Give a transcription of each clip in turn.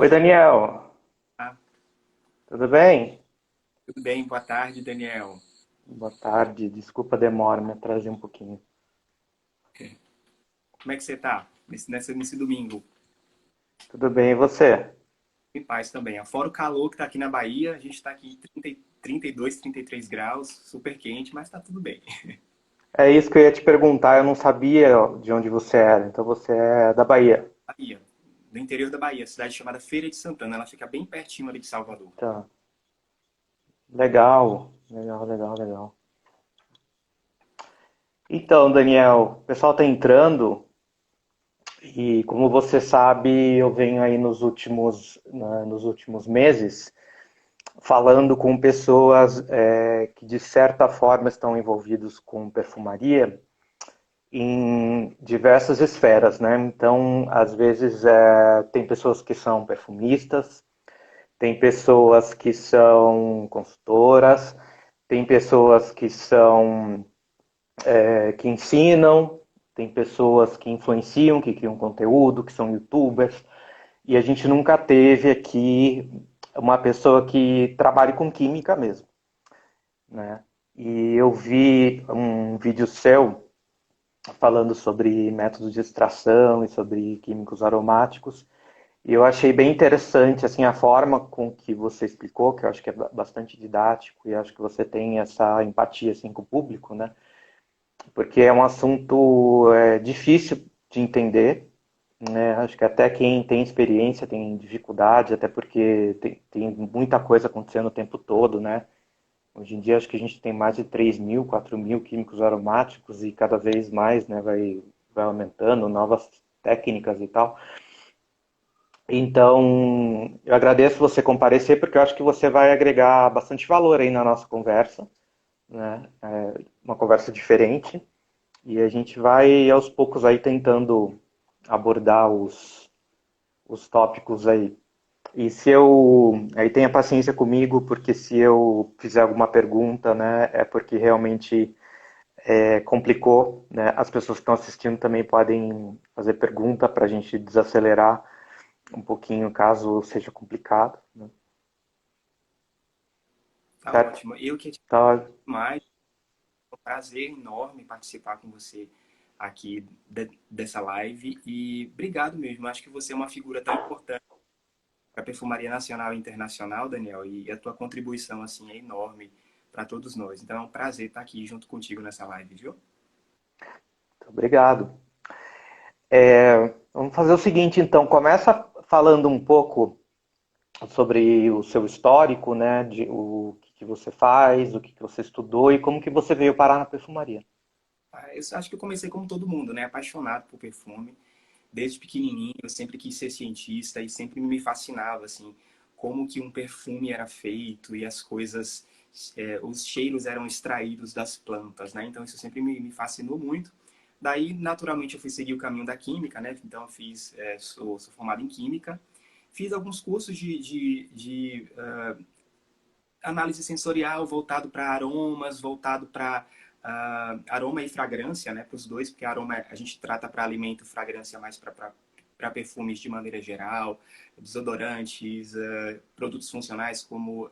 Oi, Daniel. Olá, Tudo bem? tudo bem? Boa tarde, Daniel. Boa tarde. Desculpa a demora, me atrasei um pouquinho. Como é que você tá nesse domingo? Tudo bem, e você? Em paz também. Fora o calor que tá aqui na Bahia, a gente tá aqui 32, 33 graus, super quente, mas tá tudo bem. É isso que eu ia te perguntar. Eu não sabia de onde você era. Então você é da Bahia. Bahia, do interior da Bahia, cidade chamada Feira de Santana, ela fica bem pertinho ali de Salvador. Tá. Legal, legal, legal, legal. Então, Daniel, o pessoal tá entrando e, como você sabe, eu venho aí nos últimos meses falando com pessoas que, de certa forma, estão envolvidos com perfumaria em diversas esferas, né? Então, às vezes, tem pessoas que são perfumistas, tem pessoas que são consultoras, tem pessoas que são que ensinam, tem pessoas que influenciam, que criam conteúdo, que são YouTubers, e a gente nunca teve aqui uma pessoa que trabalhe com química mesmo, né? E eu vi um vídeo seu falando sobre métodos de extração e sobre químicos aromáticos. E eu achei bem interessante assim a forma com que você explicou, que eu acho que é bastante didático e acho que você tem essa empatia assim com o público, né? Porque é um assunto difícil de entender, né? Acho que até quem tem experiência tem dificuldade, até porque tem muita coisa acontecendo o tempo todo, né? Hoje em dia acho que a gente tem mais de 3.000, 4.000 químicos aromáticos e cada vez mais, né, vai aumentando, novas técnicas e tal. Então, eu agradeço você comparecer porque eu acho que você vai agregar bastante valor aí na nossa conversa, né? Uma conversa diferente e a gente vai aos poucos aí tentando abordar os tópicos aí. E se eu. Aí tenha paciência comigo, porque se eu fizer alguma pergunta, né, é porque realmente complicou, né? As pessoas que estão assistindo também podem fazer pergunta para a gente desacelerar um pouquinho, caso seja complicado, né? Tá Certo? ótimo. Eu que te Tá, mais, é um prazer enorme participar com você aqui dessa live e obrigado mesmo. Acho que você é uma figura tão importante para a perfumaria nacional e internacional, Daniel, e a tua contribuição assim é enorme para todos nós. Então é um prazer estar aqui junto contigo nessa live, viu? obrigado. Vamos fazer o seguinte, então, começa falando um pouco sobre o seu histórico, né, de o que você faz, o que você estudou e como que você veio parar na perfumaria. Eu acho que eu comecei como todo mundo, né? Apaixonado por perfume. Desde pequenininho, eu sempre quis ser cientista e sempre me fascinava, assim, como que um perfume era feito e as coisas, os cheiros eram extraídos das plantas, né? Então isso sempre me fascinou muito. Daí, naturalmente, eu fui seguir o caminho da química, né? Então eu fiz, sou formado em química. Fiz alguns cursos de análise sensorial voltado para aromas, voltado para aroma e fragrância, né, para os dois, porque aroma a gente trata para alimento, fragrância mais para perfumes de maneira geral, desodorantes, produtos funcionais como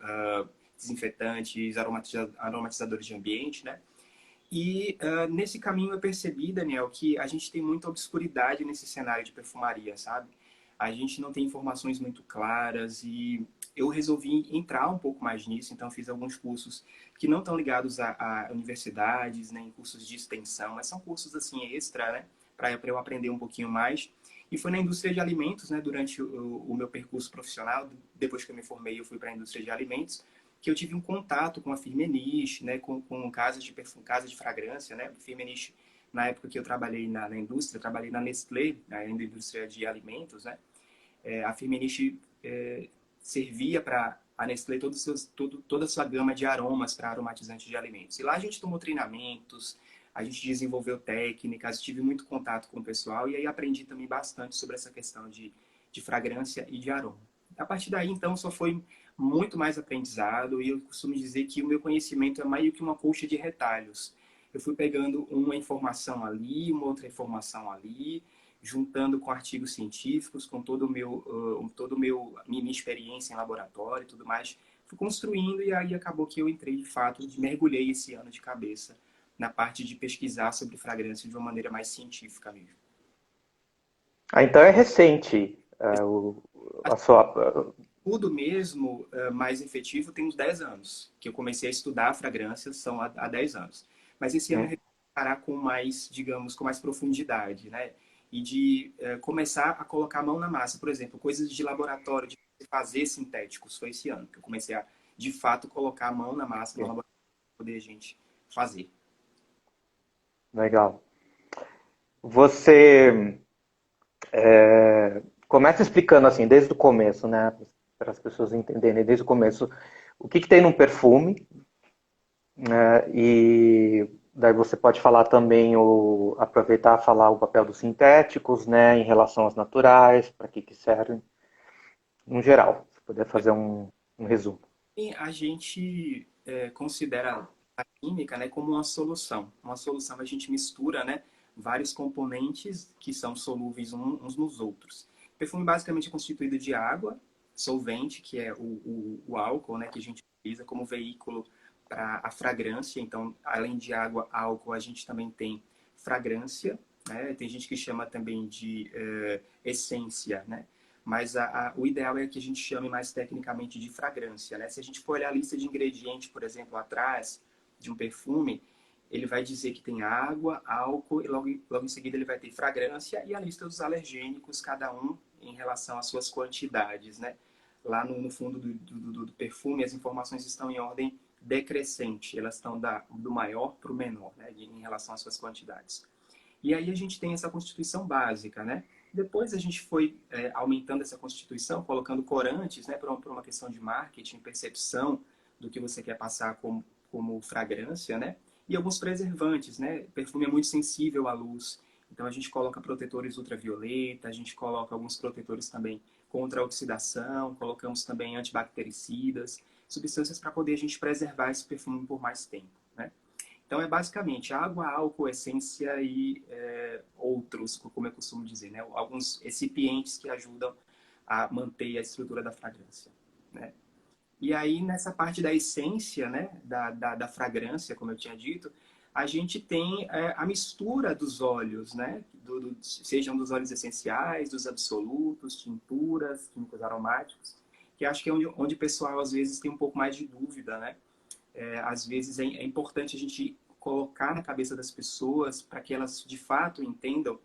desinfetantes, aromatizadores de ambiente, né? E nesse caminho eu percebi, Daniel, que a gente tem muita obscuridade nesse cenário de perfumaria, sabe? A gente não tem informações muito claras e eu resolvi entrar um pouco mais nisso, então fiz alguns cursos que não estão ligados a universidades, nem cursos de extensão, mas são cursos assim extra, né? Para eu aprender um pouquinho mais. E foi na indústria de alimentos, né? Durante o meu percurso profissional, depois que eu me formei, eu fui para a indústria de alimentos que eu tive um contato com a Firmenich, né, com casas de perfume, casas de fragrância, né, Firmenich, na época que eu trabalhei na indústria, trabalhei na Nestlé, na indústria de alimentos, né, a Firmenich servia para a Nestlé toda a sua gama de aromas para aromatizantes de alimentos. E lá a gente tomou treinamentos, a gente desenvolveu técnicas, tive muito contato com o pessoal e aí aprendi também bastante sobre essa questão de fragrância e de aroma. A partir daí, então, só foi muito mais aprendizado e eu costumo dizer que o meu conhecimento é meio que uma colcha de retalhos. Eu fui pegando uma informação ali, uma outra informação ali, juntando com artigos científicos, com minha experiência em laboratório e tudo mais, fui construindo e aí acabou que eu entrei de fato, mergulhei esse ano de cabeça na parte de pesquisar sobre fragrância de uma maneira mais científica mesmo. Ah, então é recente a sua. Tudo mesmo mais efetivo tem uns 10 anos, que eu comecei a estudar fragrâncias, são há 10 anos. Mas esse ano eu resolvi parar com mais, digamos, com mais profundidade, né? E de começar a colocar a mão na massa. Por exemplo, coisas de laboratório, de fazer sintéticos, foi esse ano que eu comecei a, de fato, colocar a mão na massa no laboratório para poder a gente fazer. Legal. Você começa explicando assim, desde o começo, né? Para as pessoas entenderem desde o começo o que tem num perfume, né? E daí você pode falar também, aproveitar e falar o papel dos sintéticos, né? Em relação aos naturais, para que servem, no geral. Se puder fazer um resumo. E a gente considera a química, né, como uma solução. Uma solução a gente mistura, né, vários componentes que são solúveis uns nos outros. O perfume basicamente é constituído de água, solvente, que é o álcool, né, que a gente utiliza como veículo para a fragrância. Então, além de água, álcool, a gente também tem fragrância, né? Tem gente que chama também de essência, né? Mas o ideal é que a gente chame mais tecnicamente de fragrância, né? Se a gente for olhar a lista de ingredientes, por exemplo, atrás de um perfume, ele vai dizer que tem água, álcool, e logo em seguida ele vai ter fragrância e a lista dos alergênicos, cada um em relação às suas quantidades, né? Lá no fundo do perfume, as informações estão em ordem decrescente, elas estão do maior para o menor, né? Em relação às suas quantidades. E aí a gente tem essa constituição básica, né? Depois a gente foi aumentando essa constituição, colocando corantes, né, por uma questão de marketing, percepção do que você quer passar como fragrância, né? E alguns preservantes, né? O perfume é muito sensível à luz, então a gente coloca protetores ultravioleta, a gente coloca alguns protetores também contra a oxidação, colocamos também antibactericidas, substâncias para poder a gente preservar esse perfume por mais tempo, né? Então é basicamente água, álcool, essência e outros, como eu costumo dizer, né? Alguns recipientes que ajudam a manter a estrutura da fragrância, né? E aí nessa parte da essência, né? Da fragrância, como eu tinha dito, a gente tem a mistura dos óleos, né? Sejam dos óleos essenciais, dos absolutos, tinturas, químicos aromáticos, que acho que é onde o pessoal às vezes tem um pouco mais de dúvida, né? Às vezes é importante a gente colocar na cabeça das pessoas para que elas de fato entendam.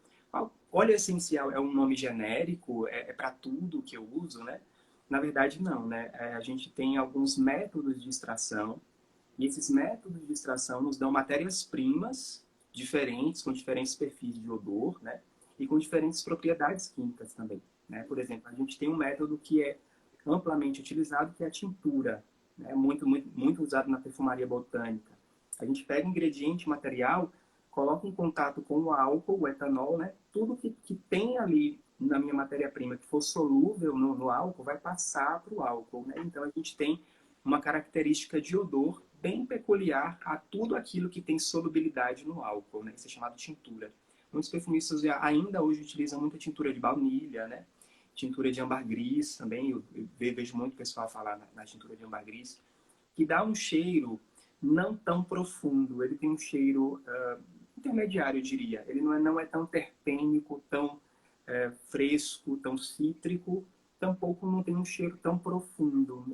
Óleo essencial é um nome genérico, é para tudo que eu uso, né? Na verdade, não, né? A gente tem alguns métodos de extração e esses métodos de extração nos dão matérias-primas diferentes, com diferentes perfis de odor, né? E com diferentes propriedades químicas também, né? Por exemplo, a gente tem um método que é amplamente utilizado, que é a tintura, né? Muito usado na perfumaria botânica. A gente pega ingrediente, material, coloca em contato com o álcool, o etanol, né? Tudo que tem ali na minha matéria-prima que for solúvel no álcool, vai passar para o álcool, né? Então a gente tem uma característica de odor bem peculiar a tudo aquilo que tem solubilidade no álcool, né? Isso é chamado tintura. Muitos perfumistas ainda hoje utilizam muita tintura de baunilha, né? Tintura de ambergris também, eu vejo muito pessoal falar na tintura de ambergris, que dá um cheiro não tão profundo, ele tem um cheiro intermediário, eu diria. Ele não é tão terpênico, tão fresco, tão cítrico, tampouco não tem um cheiro tão profundo.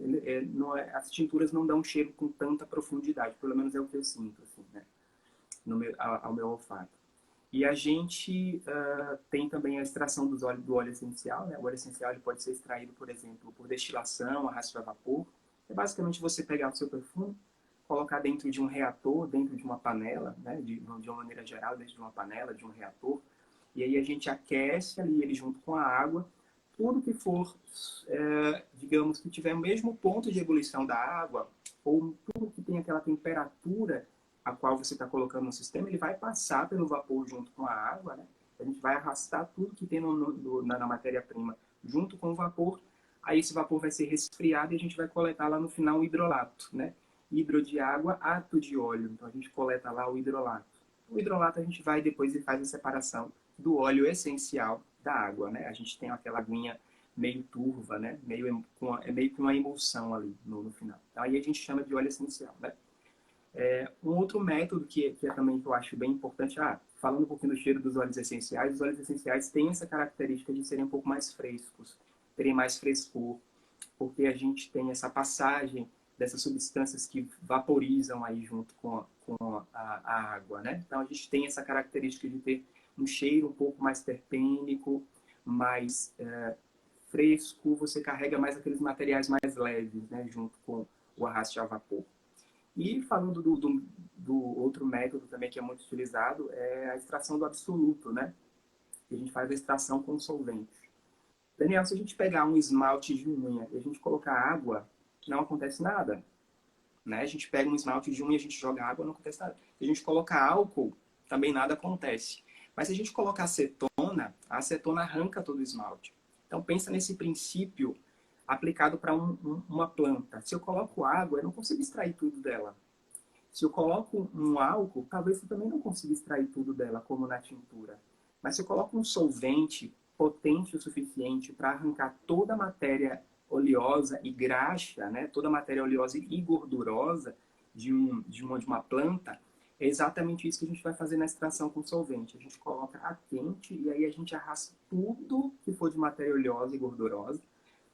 As tinturas não dão um cheiro com tanta profundidade, pelo menos é o que eu sinto, assim, né? Ao meu olfato. E a gente tem também a extração do óleo essencial, né? O óleo essencial ele pode ser extraído, por exemplo, por destilação, arrasto a vapor. É basicamente você pegar o seu perfume, colocar dentro de um reator, dentro de uma panela, né? De uma maneira geral, dentro de uma panela, de um reator. E aí a gente aquece ali ele junto com a água. Tudo que for, digamos, que tiver o mesmo ponto de ebulição da água, ou tudo que tem aquela temperatura a qual você está colocando no sistema, ele vai passar pelo vapor junto com a água, né? A gente vai arrastar tudo que tem na matéria-prima junto com o vapor. Aí esse vapor vai ser resfriado e a gente vai coletar lá no final o hidrolato, né? Hidro de água, ato de óleo. Então a gente coleta lá o hidrolato. O hidrolato a gente vai depois e faz a separação do óleo essencial da água, né? A gente tem aquela aguinha meio turva, né? É meio que uma emulsão ali no final. Então, aí a gente chama de óleo essencial, né? Um outro método que é também que eu acho bem importante, falando um pouquinho do cheiro dos óleos essenciais, os óleos essenciais têm essa característica de serem um pouco mais frescos, terem mais frescor, porque a gente tem essa passagem dessas substâncias que vaporizam aí junto com a água, né? Então a gente tem essa característica de ter um cheiro um pouco mais terpênico, mais fresco, você carrega mais aqueles materiais mais leves, né? Junto com o arraste a vapor. E falando do outro método também que é muito utilizado, é a extração do absoluto, né? A gente faz a extração com solvente. Daniel, se a gente pegar um esmalte de unha e a gente colocar água, não acontece nada. Né? A gente pega um esmalte de unha e a gente joga água, não acontece nada. Se a gente colocar álcool, também nada acontece. Mas se a gente colocar acetona, a acetona arranca todo o esmalte. Então pensa nesse princípio aplicado para uma planta. Se eu coloco água, eu não consigo extrair tudo dela. Se eu coloco um álcool, talvez eu também não consiga extrair tudo dela, como na tintura. Mas se eu coloco um solvente potente o suficiente para arrancar toda a matéria oleosa e graxa, né? Toda a matéria oleosa e gordurosa de uma planta, é exatamente isso que a gente vai fazer na extração com solvente. A gente coloca a quente e aí a gente arrasta tudo que for de matéria oleosa e gordurosa.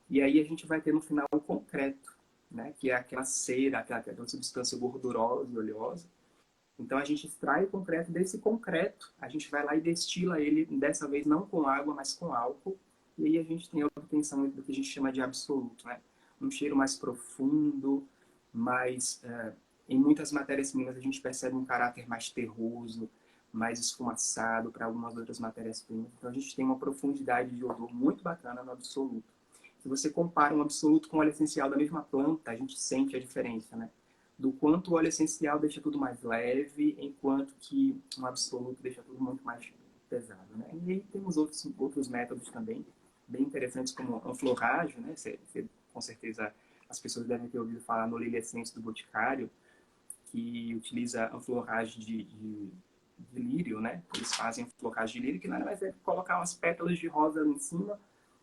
E aí a gente vai ter no final o concreto, né? Que é aquela cera, aquela substância gordurosa e oleosa. Então a gente extrai o concreto desse concreto, a gente vai lá e destila ele, dessa vez não com água, mas com álcool. E aí a gente tem a obtenção do que a gente chama de absoluto, né? Um cheiro mais profundo, mais... em muitas matérias-primas a gente percebe um caráter mais terroso, mais esfumaçado para algumas outras matérias-primas. Então a gente tem uma profundidade de odor muito bacana no absoluto. Se você compara um absoluto com óleo essencial da mesma planta, a gente sente a diferença, né? Do quanto o óleo essencial deixa tudo mais leve, enquanto que um absoluto deixa tudo muito mais pesado, né? E aí temos outros métodos também, bem interessantes, como a anfloragem, né? Com certeza as pessoas devem ter ouvido falar no Lily Essence do Boticário, que utiliza a anfloragem de lírio, né? Eles fazem anfloragem de lírio, que nada mais é colocar umas pétalas de rosa ali em cima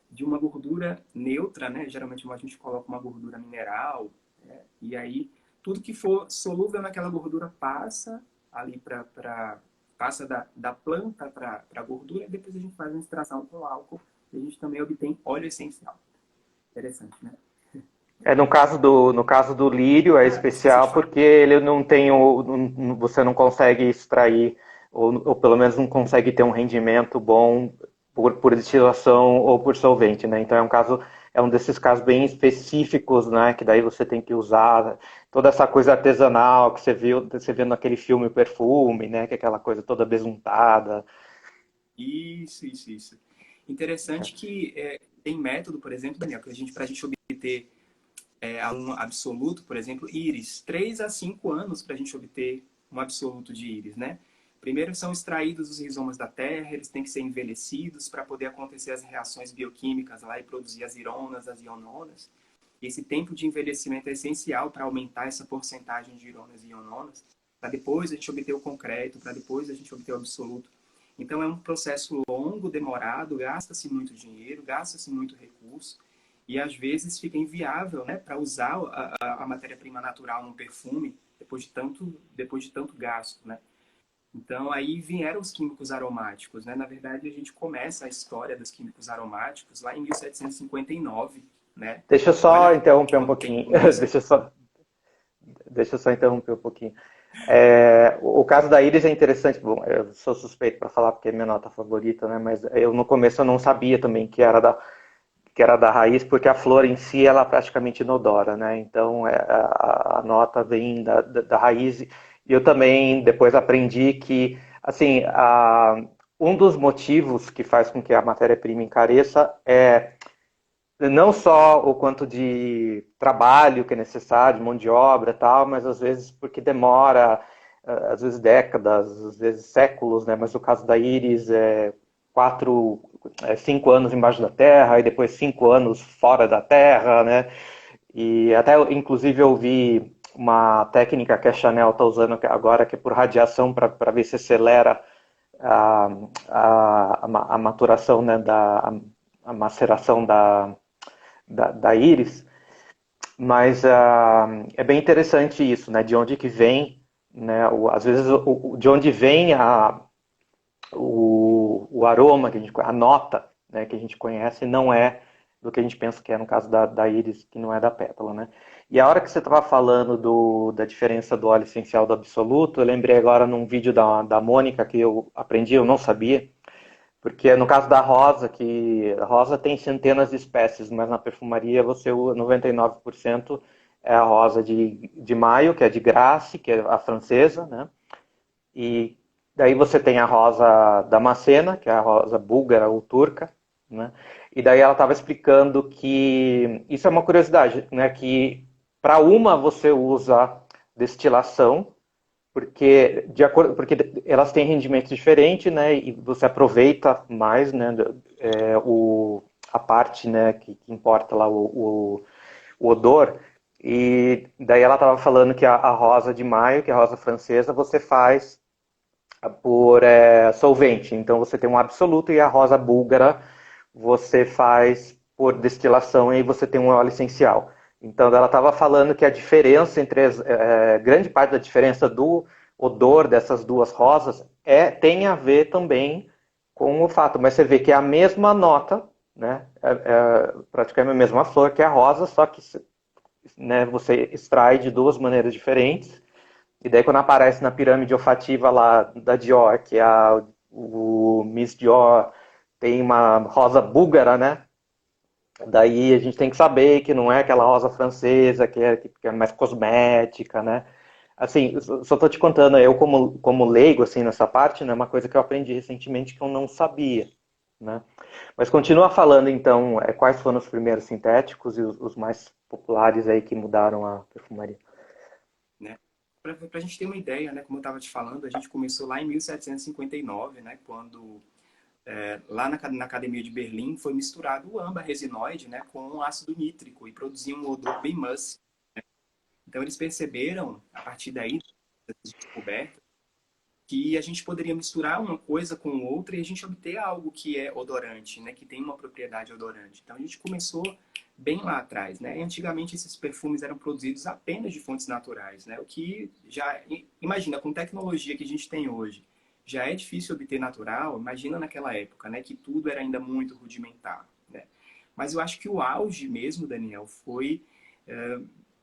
de uma gordura neutra, né? Geralmente a gente coloca uma gordura mineral, né? E aí tudo que for solúvel naquela gordura passa ali passa da planta para a gordura, e depois a gente faz uma extração com álcool e a gente também obtém óleo essencial. Interessante, né? No caso do lírio é Esqueci de especial falar. porque ele não tem você não consegue extrair, ou pelo menos não consegue ter um rendimento bom por destilação ou por solvente, né? Então é um desses casos bem específicos, né? Que daí você tem que usar toda essa coisa artesanal que você vê naquele filme Perfume, né? Que é aquela coisa toda besuntada. Isso. Interessante que tem método, por exemplo, Daniel, que para a gente obter um absoluto, por exemplo, íris. 3 a 5 anos para a gente obter um absoluto de íris, né? Primeiro são extraídos os rizomas da terra, eles têm que ser envelhecidos para poder acontecer as reações bioquímicas lá e produzir as ironas, as iononas. E esse tempo de envelhecimento é essencial para aumentar essa porcentagem de ironas e iononas, para depois a gente obter o concreto, para depois a gente obter o absoluto. Então é um processo longo, demorado, gasta-se muito dinheiro, gasta-se muito recurso, e às vezes fica inviável, né, para usar a matéria-prima natural num perfume depois de tanto gasto, né? Então aí vieram os químicos aromáticos, né? Na verdade a gente começa a história dos químicos aromáticos lá em 1759, né? Deixa eu só Olha interromper um quanto tempo pouquinho. começa. Deixa eu só interromper um pouquinho. O caso da íris é interessante. Bom, eu sou suspeito para falar porque é minha nota favorita, né? Mas eu no começo eu não sabia também que era da raiz, porque a flor em si ela é praticamente inodora, né? Então a nota vem da raiz. E eu também depois aprendi que, assim, um dos motivos que faz com que a matéria-prima encareça é não só o quanto de trabalho que é necessário, mão de obra e tal, mas às vezes porque demora, às vezes décadas, às vezes séculos, né? Mas o caso da íris é 5 anos embaixo da terra e depois 5 anos fora da terra, né? E até, inclusive, eu vi uma técnica que a Chanel está usando agora, que é por radiação, para ver se acelera a, a maturação, né, a maceração da íris, mas é bem interessante isso, né, de onde que vem, né, às vezes de onde vem o aroma, que a nota, né, que a gente conhece, não é do que a gente pensa que é no caso da íris, que não é da pétala, né? E a hora que você estava falando da diferença do óleo essencial do absoluto, eu lembrei agora num vídeo da Mônica que eu aprendi, eu não sabia, porque no caso da rosa, que a rosa tem centenas de espécies, mas na perfumaria você usa 99% é a rosa de maio, que é de Grace, que é a francesa, né? E daí você tem a rosa damascena, que é a rosa búlgara ou turca, né? E daí ela estava explicando que isso é uma curiosidade, né? Que para uma você usa destilação, porque porque elas têm rendimento diferente, né? E você aproveita mais, né? A parte, né? Que importa lá o odor. E daí ela estava falando que a rosa de maio, que é a rosa francesa, você faz por solvente. Então você tem um absoluto e a rosa búlgara você faz por destilação e aí você tem um óleo essencial. Então ela estava falando que a diferença entre grande parte da diferença do odor dessas duas rosas tem a ver também com o fato, mas você vê que é a mesma nota, né? Praticamente a mesma flor que é a rosa, só que né, você extrai de duas maneiras diferentes. E daí quando aparece na pirâmide olfativa lá da Dior, que é o Miss Dior tem uma rosa búlgara, né? Daí a gente tem que saber que não é aquela rosa francesa, que é mais cosmética, né? Assim, só tô te contando, eu como leigo, assim, nessa parte, né? Uma coisa que eu aprendi recentemente que eu não sabia, né? Mas continua falando, então, quais foram os primeiros sintéticos e os mais populares aí que mudaram a perfumaria. Né? Para a gente ter uma ideia, né, como eu estava te falando, a gente começou lá em 1759, né, quando lá na Academia de Berlim foi misturado o âmbar resinoide, né, com ácido nítrico e produzia um odor bem musk. Então eles perceberam, a partir daí, dessas descobertas, que a gente poderia misturar uma coisa com outra e a gente obter algo que é odorante, né, que tem uma propriedade odorante. Então a gente começou bem lá atrás, né? E antigamente esses perfumes eram produzidos apenas de fontes naturais, né? O que já imagina com tecnologia que a gente tem hoje, já é difícil obter natural. Imagina naquela época, né, que tudo era ainda muito rudimentar, né? Mas eu acho que o auge mesmo, Daniel, foi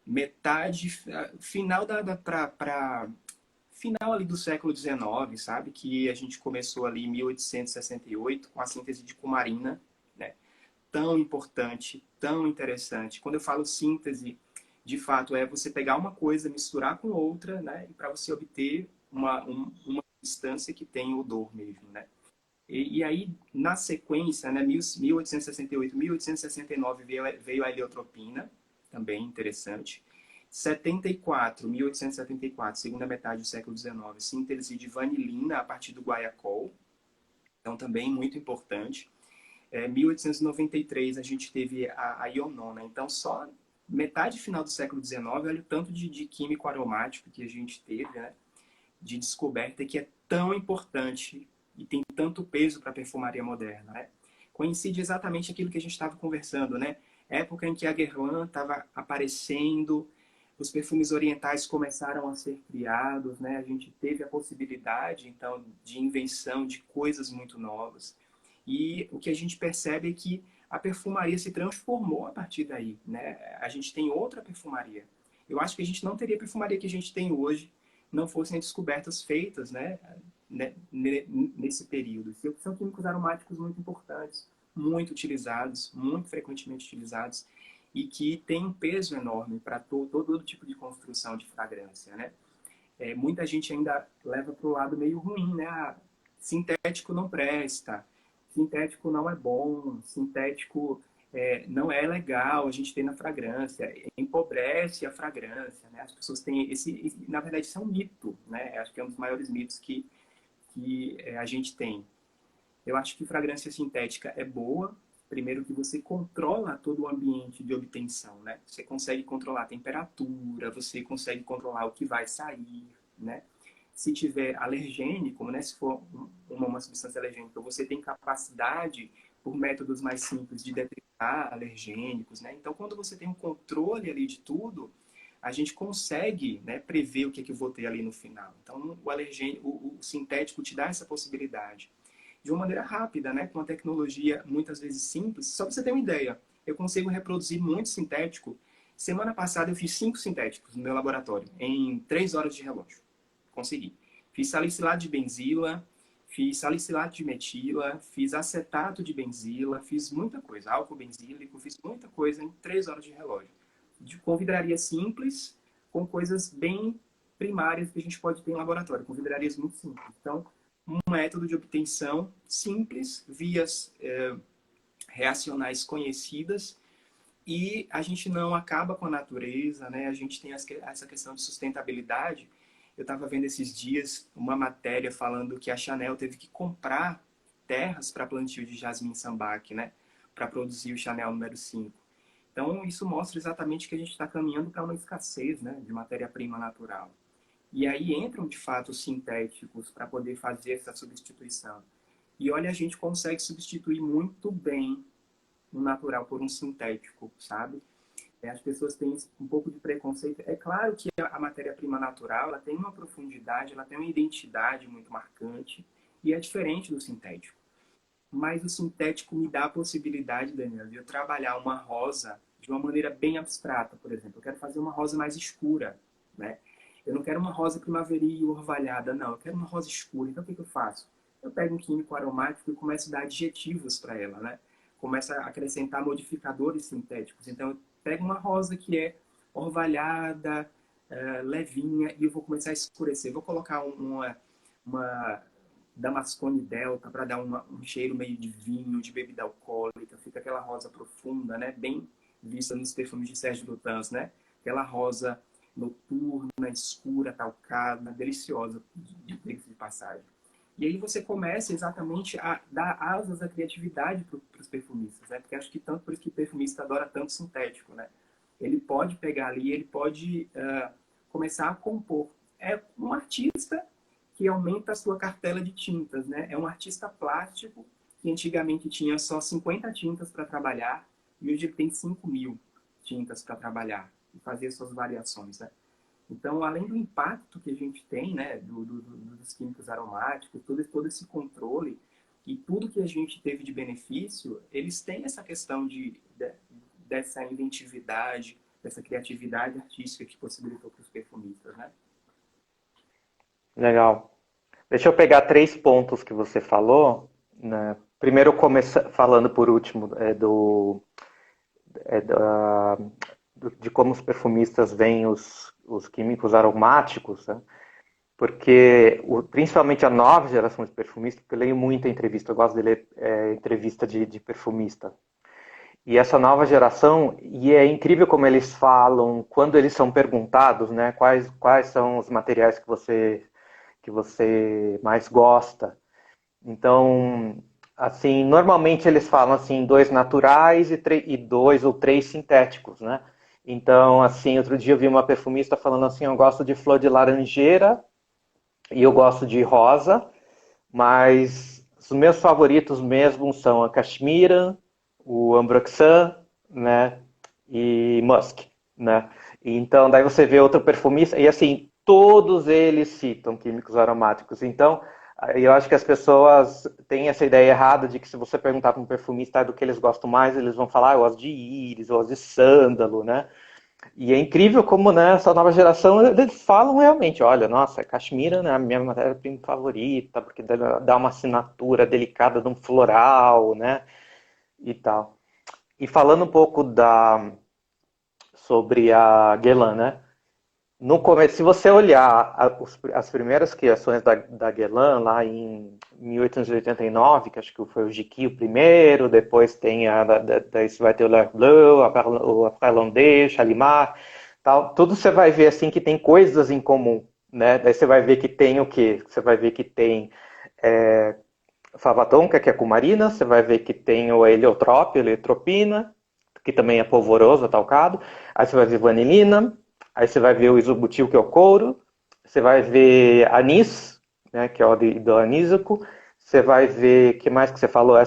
metade final para final ali do século XIX, sabe? Que a gente começou ali em 1868 com a síntese de cumarina, né? Tão importante, tão interessante. Quando eu falo síntese, de fato, é você pegar uma coisa, misturar com outra, né? Para você obter uma substância que tem odor mesmo, né? E aí, na sequência, né, 1868, 1869 veio a heliotropina, também interessante. 1874, segunda metade do século XIX, síntese de vanilina a partir do guaiacol, então também muito importante. 1893 a gente teve a ionona, então só metade final do século XIX, olha o tanto de químico aromático que a gente teve, né, de descoberta que é tão importante e tem tanto peso para a perfumaria moderna, né? Coincide exatamente aquilo que a gente estava conversando, né? Época em que a Guerlain estava aparecendo, os perfumes orientais começaram a ser criados, né? A gente teve a possibilidade, então, de invenção de coisas muito novas. E o que a gente percebe é que a perfumaria se transformou a partir daí, né? A gente tem outra perfumaria. Eu acho que a gente não teria a perfumaria que a gente tem hoje não fossem descobertas feitas, né, nesse período. São químicos aromáticos muito importantes, muito utilizados, muito frequentemente utilizados, e que têm um peso enorme para todo tipo de construção de fragrância, né? Muita gente ainda leva para o lado meio ruim, né? Ah, sintético não presta, sintético não é bom, sintético não é legal a gente ter na fragrância, empobrece a fragrância, né? As pessoas têm na verdade, isso é um mito, né? Acho que é um dos maiores mitos que a gente tem. Eu acho que fragrância sintética é boa, primeiro que você controla todo o ambiente de obtenção, né? Você consegue controlar a temperatura, você consegue controlar o que vai sair, né? se tiver alergênico, né, se for uma substância alergênica, você tem capacidade, por métodos mais simples, de detectar alergênicos, né? Então, quando você tem um controle ali de tudo, a gente consegue, né, prever o que é que eu vou ter ali no final. Então, o alergênico, o sintético te dá essa possibilidade. De uma maneira rápida, né, com uma tecnologia muitas vezes simples. Só para você ter uma ideia, eu consigo reproduzir muito sintético. Semana passada eu fiz 5 sintéticos no meu laboratório, em 3 horas de relógio. Consegui. Fiz salicilato de benzila, fiz salicilato de metila, fiz acetato de benzila, fiz muita coisa, álcool benzílico, fiz muita coisa em 3 horas de relógio. Com vidraria simples, com coisas bem primárias que a gente pode ter em laboratório, com vidrarias muito simples. Então, um método de obtenção simples, vias reacionais conhecidas, e a gente não acaba com a natureza, né? A gente tem essa questão de sustentabilidade. Eu estava vendo esses dias uma matéria falando que a Chanel teve que comprar terras para plantio de jasmim sambac, né? Para produzir o Chanel número 5. Então, isso mostra exatamente que a gente está caminhando para uma escassez, né, de matéria-prima natural. E aí entram, de fato, os sintéticos para poder fazer essa substituição. E olha, a gente consegue substituir muito bem o natural por um sintético, sabe? As pessoas têm um pouco de preconceito. É claro que a matéria-prima natural, ela tem uma profundidade, ela tem uma identidade muito marcante e é diferente do sintético. Mas o sintético me dá a possibilidade, Daniel, de eu trabalhar uma rosa de uma maneira bem abstrata, por exemplo. Eu quero fazer uma rosa mais escura, né? Eu não quero uma rosa primaveril orvalhada, não. Eu quero uma rosa escura. Então, o que eu faço? Eu pego um químico aromático e começo a dar adjetivos para ela, né? Começo a acrescentar modificadores sintéticos. Então, eu pego uma rosa que é orvalhada, levinha, e eu vou começar a escurecer. Vou colocar uma Damascone Delta para dar um cheiro meio de vinho, de bebida alcoólica. Fica aquela rosa profunda, né? Bem vista nos perfumes de Sérgio Lutens, né? Aquela rosa noturna, escura, talcada, deliciosa, de passagem. E aí você começa exatamente a dar asas à criatividade para os perfumistas, né? Porque acho que tanto por isso que o perfumista adora tanto sintético, né? Ele pode pegar ali, ele pode começar a compor. É um artista que aumenta a sua cartela de tintas, né? É um artista plástico que antigamente tinha só 50 tintas para trabalhar e hoje ele tem 5.000 tintas para trabalhar e fazer suas variações, né? Então, além do impacto que a gente tem, né, dos químicos aromáticos, todo esse controle e tudo que a gente teve de benefício, eles têm essa questão dessa inventividade, dessa criatividade artística que possibilitou para os perfumistas, né? Legal. Deixa eu pegar 3 pontos que você falou, né? Primeiro, falando por último de como os perfumistas veem os químicos aromáticos, né? Porque principalmente a nova geração de perfumistas, porque eu leio muita entrevista, eu gosto de ler entrevista de perfumista. E essa nova geração, e é incrível como eles falam, quando eles são perguntados, né, quais são os materiais que você mais gosta. Então, assim, normalmente eles falam assim, 2 naturais e 2 ou 3 sintéticos, né? Então, assim, outro dia eu vi uma perfumista falando assim, eu gosto de flor de laranjeira e eu gosto de rosa, mas os meus favoritos mesmo são a Cashmere, o Ambroxan, né, e Musk, né? Então, daí você vê outro perfumista, e assim, todos eles citam químicos aromáticos. Então, eu acho que as pessoas têm essa ideia errada de que se você perguntar para um perfumista do que eles gostam mais, eles vão falar, eu gosto de íris, eu gosto de sândalo, né? E é incrível como, né, essa nova geração, eles falam realmente, olha, nossa, Cashmere, né, a minha matéria-prima favorita, porque dá uma assinatura delicada de um floral, né, e tal. E falando um pouco sobre a Guerlain, né, no começo, se você olhar as primeiras criações da Guerlain, lá em 1889, que acho que foi o Jiqui o primeiro, depois tem daí você vai ter o L'Air Bleu, o Après Landais, Chalimar, tal, tudo você vai ver assim que tem coisas em comum, né? Daí você vai ver que tem o quê? Você vai ver que tem Favatonka, que é cumarina, você vai ver que tem o heliotrópio, heliotropina, que também é polvoroso, talcado, aí você vai ver vanilina, aí você vai ver o isobutil, que é o couro, você vai ver anis, né, que é o do anísico, você vai ver, que mais que você falou?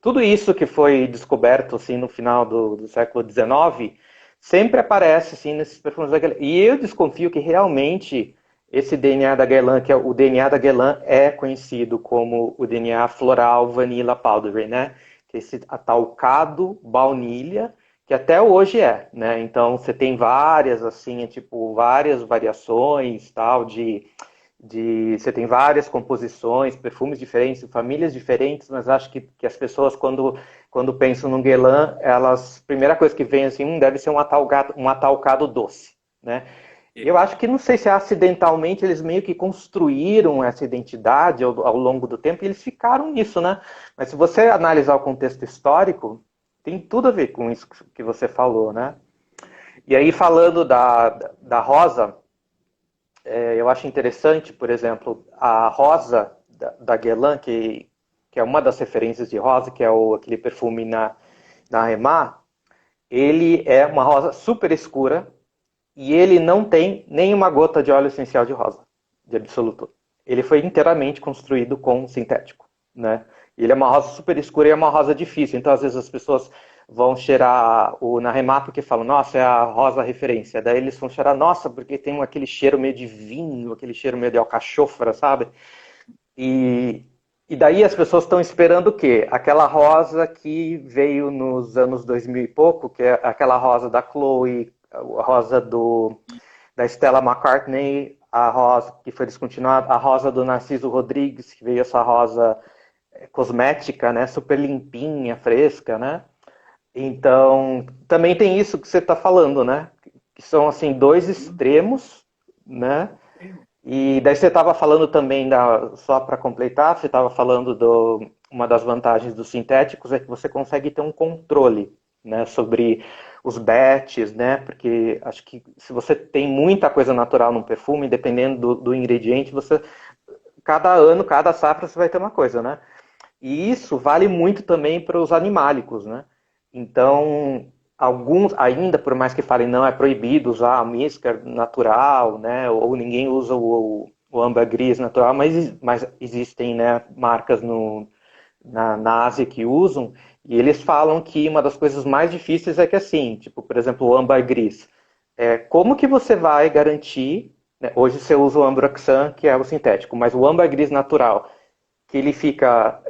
Tudo isso que foi descoberto assim, no final do século XIX, sempre aparece assim, nesses perfumes da Guerlain. E eu desconfio que realmente esse DNA da Guerlain, que é o DNA da Guerlain, é conhecido como o DNA floral vanilla powdery, né? Que é esse atalcado baunilha, que até hoje é, né? Então você tem várias assim, tipo várias variações, tal você tem várias composições, perfumes diferentes, famílias diferentes, mas acho que as pessoas quando pensam no Guerlain, elas primeira coisa que vem assim, deve ser um atalcado doce, né? Eu acho que não sei se acidentalmente eles meio que construíram essa identidade ao longo do tempo e eles ficaram nisso, né? Mas se você analisar o contexto histórico, tem tudo a ver com isso que você falou, né? E aí, falando da rosa, eu acho interessante, por exemplo, a rosa da Guerlain, que é uma das referências de rosa, que é aquele perfume na Remar, ele é uma rosa super escura e ele não tem nenhuma gota de óleo essencial de rosa, de absoluto. Ele foi inteiramente construído com sintético, né? Ele é uma rosa super escura e é uma rosa difícil. Então, às vezes, as pessoas vão cheirar o Naremar porque falam, nossa, é a rosa referência. Daí eles vão cheirar, nossa, porque tem aquele cheiro meio de vinho, aquele cheiro meio de alcachofra, sabe? E, e daí as pessoas estão esperando o quê? Aquela rosa que veio nos anos 2000 e pouco, que é aquela rosa da Chloe, a rosa da Stella McCartney, a rosa que foi descontinuada, a rosa do Narciso Rodrigues, que veio essa rosa cosmética, né, super limpinha, fresca, né? Então, também tem isso que você está falando, né? Que são, assim, dois extremos, né? E daí você estava falando também, só para completar, você estava falando uma das vantagens dos sintéticos é que você consegue ter um controle, né, sobre os batches, né? Porque acho que se você tem muita coisa natural num perfume, dependendo do ingrediente, cada ano, cada safra, você vai ter uma coisa, né? E isso vale muito também para os animálicos, né? Então, alguns, ainda por mais que falem não, é proibido usar a míscar natural, né? Ou ninguém usa o âmbar-gris natural, mas existem, né, marcas na Ásia que usam, e eles falam que uma das coisas mais difíceis é que assim, tipo, por exemplo, o âmbar-gris. Como que você vai garantir, né, hoje você usa o Ambroxan, que é o sintético, mas o âmbar-gris natural, que ele fica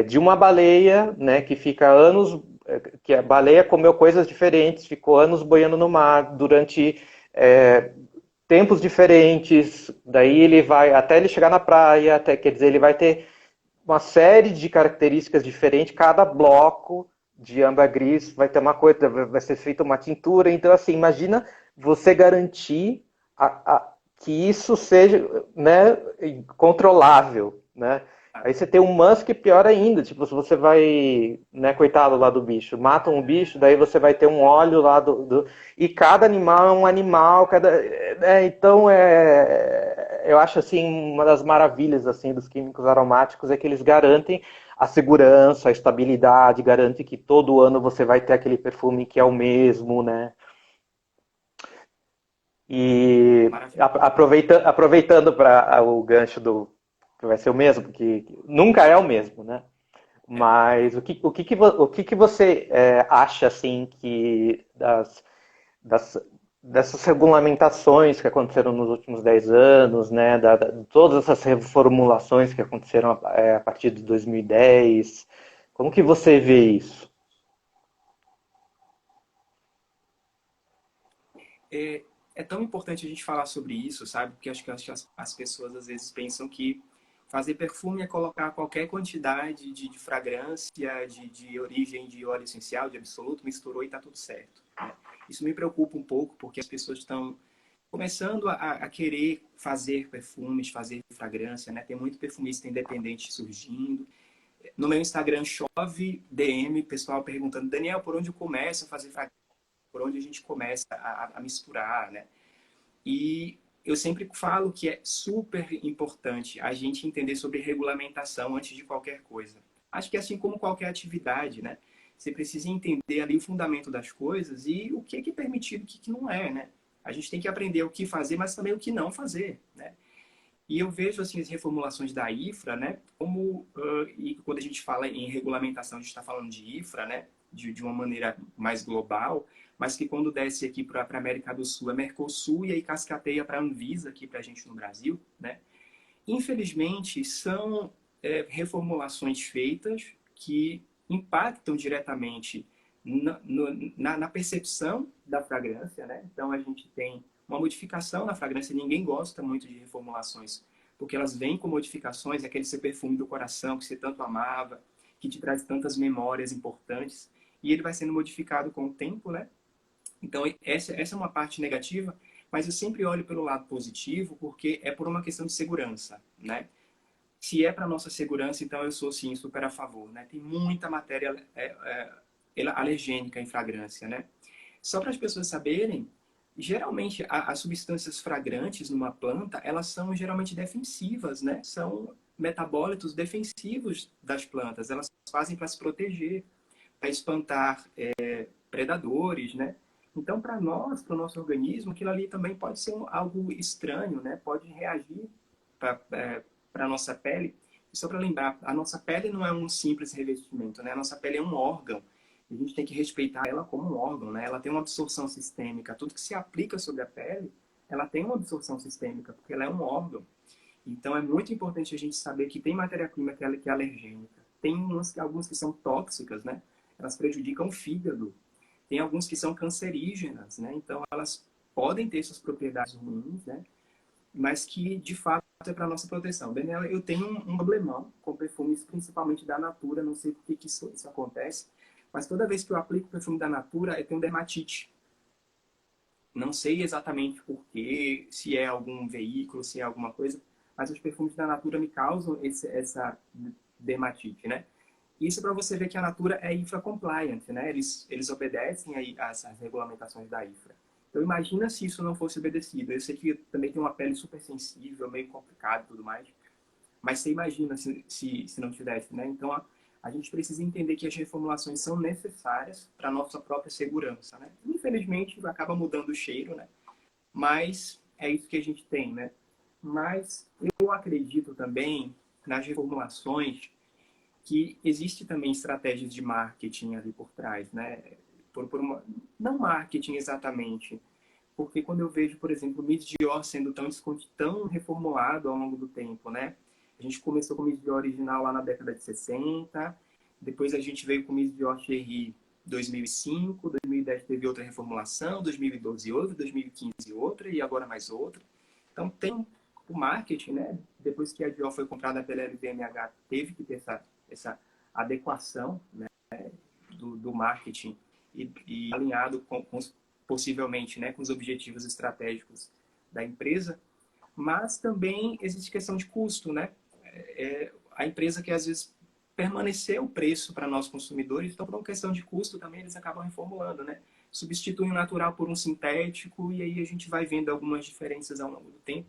de uma baleia, né, que fica anos, que a baleia comeu coisas diferentes, ficou anos boiando no mar durante tempos diferentes, daí ele vai até ele chegar na praia, até quer dizer, ele vai ter uma série de características diferentes, cada bloco de âmbar gris vai ter uma coisa, vai ser feita uma tintura, então assim, imagina você garantir que isso seja, né, controlável, né? Aí você tem um musk pior ainda, tipo, se você vai, né, coitado lá do bicho, matam um bicho, daí você vai ter um óleo lá e cada animal é um animal, então eu acho assim, uma das maravilhas assim dos químicos aromáticos é que eles garantem a segurança, a estabilidade, garante que todo ano você vai ter aquele perfume que é o mesmo, né? E aproveitando para o gancho que vai ser o mesmo, porque nunca é o mesmo, né? Mas o que você acha assim que dessas regulamentações que aconteceram nos últimos 10 anos, né? Todas essas reformulações que aconteceram a partir de 2010, como que você vê isso? É tão importante a gente falar sobre isso, sabe? Porque acho que as pessoas às vezes pensam que fazer perfume é colocar qualquer quantidade de fragrância, de origem de óleo essencial, de absoluto, misturou e está tudo certo. Né? Isso me preocupa um pouco, porque as pessoas estão começando a querer fazer perfumes, fazer fragrância, né? Tem muito perfumista independente surgindo. No meu Instagram chove DM, pessoal perguntando, Daniel, por onde eu começo a fazer fragrância? Por onde a gente começa a misturar, né? E eu sempre falo que é super importante a gente entender sobre regulamentação antes de qualquer coisa. Acho que assim como qualquer atividade, né? Você precisa entender ali o fundamento das coisas e o que é permitido e o que não é, né? A gente tem que aprender o que fazer, mas também o que não fazer, né? E eu vejo assim as reformulações da IFRA, né, como e quando a gente fala em regulamentação, a gente está falando de IFRA, né, de uma maneira mais global, mas que quando desce aqui para a América do Sul é Mercosul e aí cascateia para a Anvisa aqui para a gente no Brasil, né? Infelizmente são reformulações feitas que impactam diretamente na percepção da fragrância, né? Então a gente tem uma modificação na fragrância. Ninguém gosta muito de reformulações, porque elas vêm com modificações, aquele seu perfume do coração que você tanto amava, que te traz tantas memórias importantes, e ele vai sendo modificado com o tempo, né? Então essa é uma parte negativa, mas eu sempre olho pelo lado positivo, porque é por uma questão de segurança, né? Se é para nossa segurança, então eu sou sim super a favor, né? Tem muita matéria alergênica em fragrância, né? Só para as pessoas saberem, geralmente as substâncias fragrantes numa planta, elas são geralmente defensivas, né? São metabólitos defensivos das plantas. Elas fazem para se proteger, para espantar predadores, né? Então, para nós, para o nosso organismo, aquilo ali também pode ser algo estranho, né? Pode reagir para a nossa pele. E só para lembrar, a nossa pele não é um simples revestimento, né? A nossa pele é um órgão. A gente tem que respeitar ela como um órgão, né? Ela tem uma absorção sistêmica. Tudo que se aplica sobre a pele, ela tem uma absorção sistêmica, porque ela é um órgão. Então, é muito importante a gente saber que tem matéria-prima que é alergênica. Tem algumas que são tóxicas, né? Elas prejudicam o fígado. Tem alguns que são cancerígenas, né? Então, elas podem ter suas propriedades ruins, né? Mas que, de fato, é para nossa proteção. Daniela, eu tenho um problemão com perfumes, principalmente da Natura. Não sei por que isso acontece, mas toda vez que eu aplico o perfume da Natura, eu tenho dermatite. Não sei exatamente por quê, se é algum veículo, se é alguma coisa, mas os perfumes da Natura me causam essa dermatite, né? Isso para você ver que a Natura é IFRA compliant, né? Eles obedecem aí às regulamentações da IFRA. Então imagina se isso não fosse obedecido. Eu sei que também tem uma pele super sensível, meio complicado e tudo mais, mas você imagina se não tivesse, né? Então a gente precisa entender que as reformulações são necessárias para a nossa própria segurança, né? Infelizmente acaba mudando o cheiro, né? Mas é isso que a gente tem, né? Mas eu acredito também nas reformulações que existe também estratégias de marketing ali por trás, né? Não marketing exatamente, porque quando eu vejo, por exemplo, o Miss Dior sendo tão reformulado ao longo do tempo, né? A gente começou com o Miss Dior original lá na década de 60, depois a gente veio com o Miss Dior Cherry 2005, 2010 teve outra reformulação, 2012 outra, 2015 outra e agora mais outra. Então tem o marketing, né? Depois que a Dior foi comprada pela LVMH, teve que ter essa adequação, né, do marketing e alinhado possivelmente, né, com os objetivos estratégicos da empresa, mas também existe questão de custo, né? A empresa que às vezes permanecer o preço para nós consumidores, então por uma questão de custo também eles acabam reformulando, né? Substituem o natural por um sintético e aí a gente vai vendo algumas diferenças ao longo do tempo,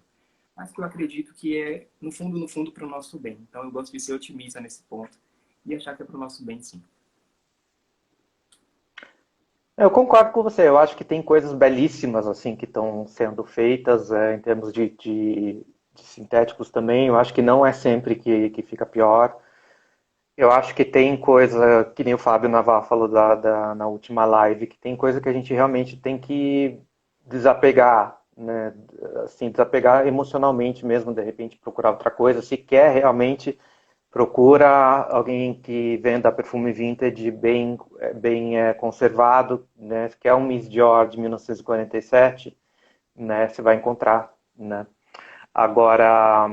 mas que eu acredito que é, no fundo, para o nosso bem. Então eu gosto de ser otimista nesse ponto e achar que é para o nosso bem, sim. Eu concordo com você. Eu acho que tem coisas belíssimas assim que estão sendo feitas em termos de sintéticos também. Eu acho que não é sempre que fica pior. Eu acho que tem coisa, que nem o Fábio Navarro falou na última live, que tem coisa que a gente realmente tem que desapegar, né? Assim, desapegar emocionalmente mesmo, de repente procurar outra coisa. Se quer realmente, procura alguém que venda perfume vintage bem conservado, né? Se quer um Miss Dior de 1947, né? Você vai encontrar, né? Agora,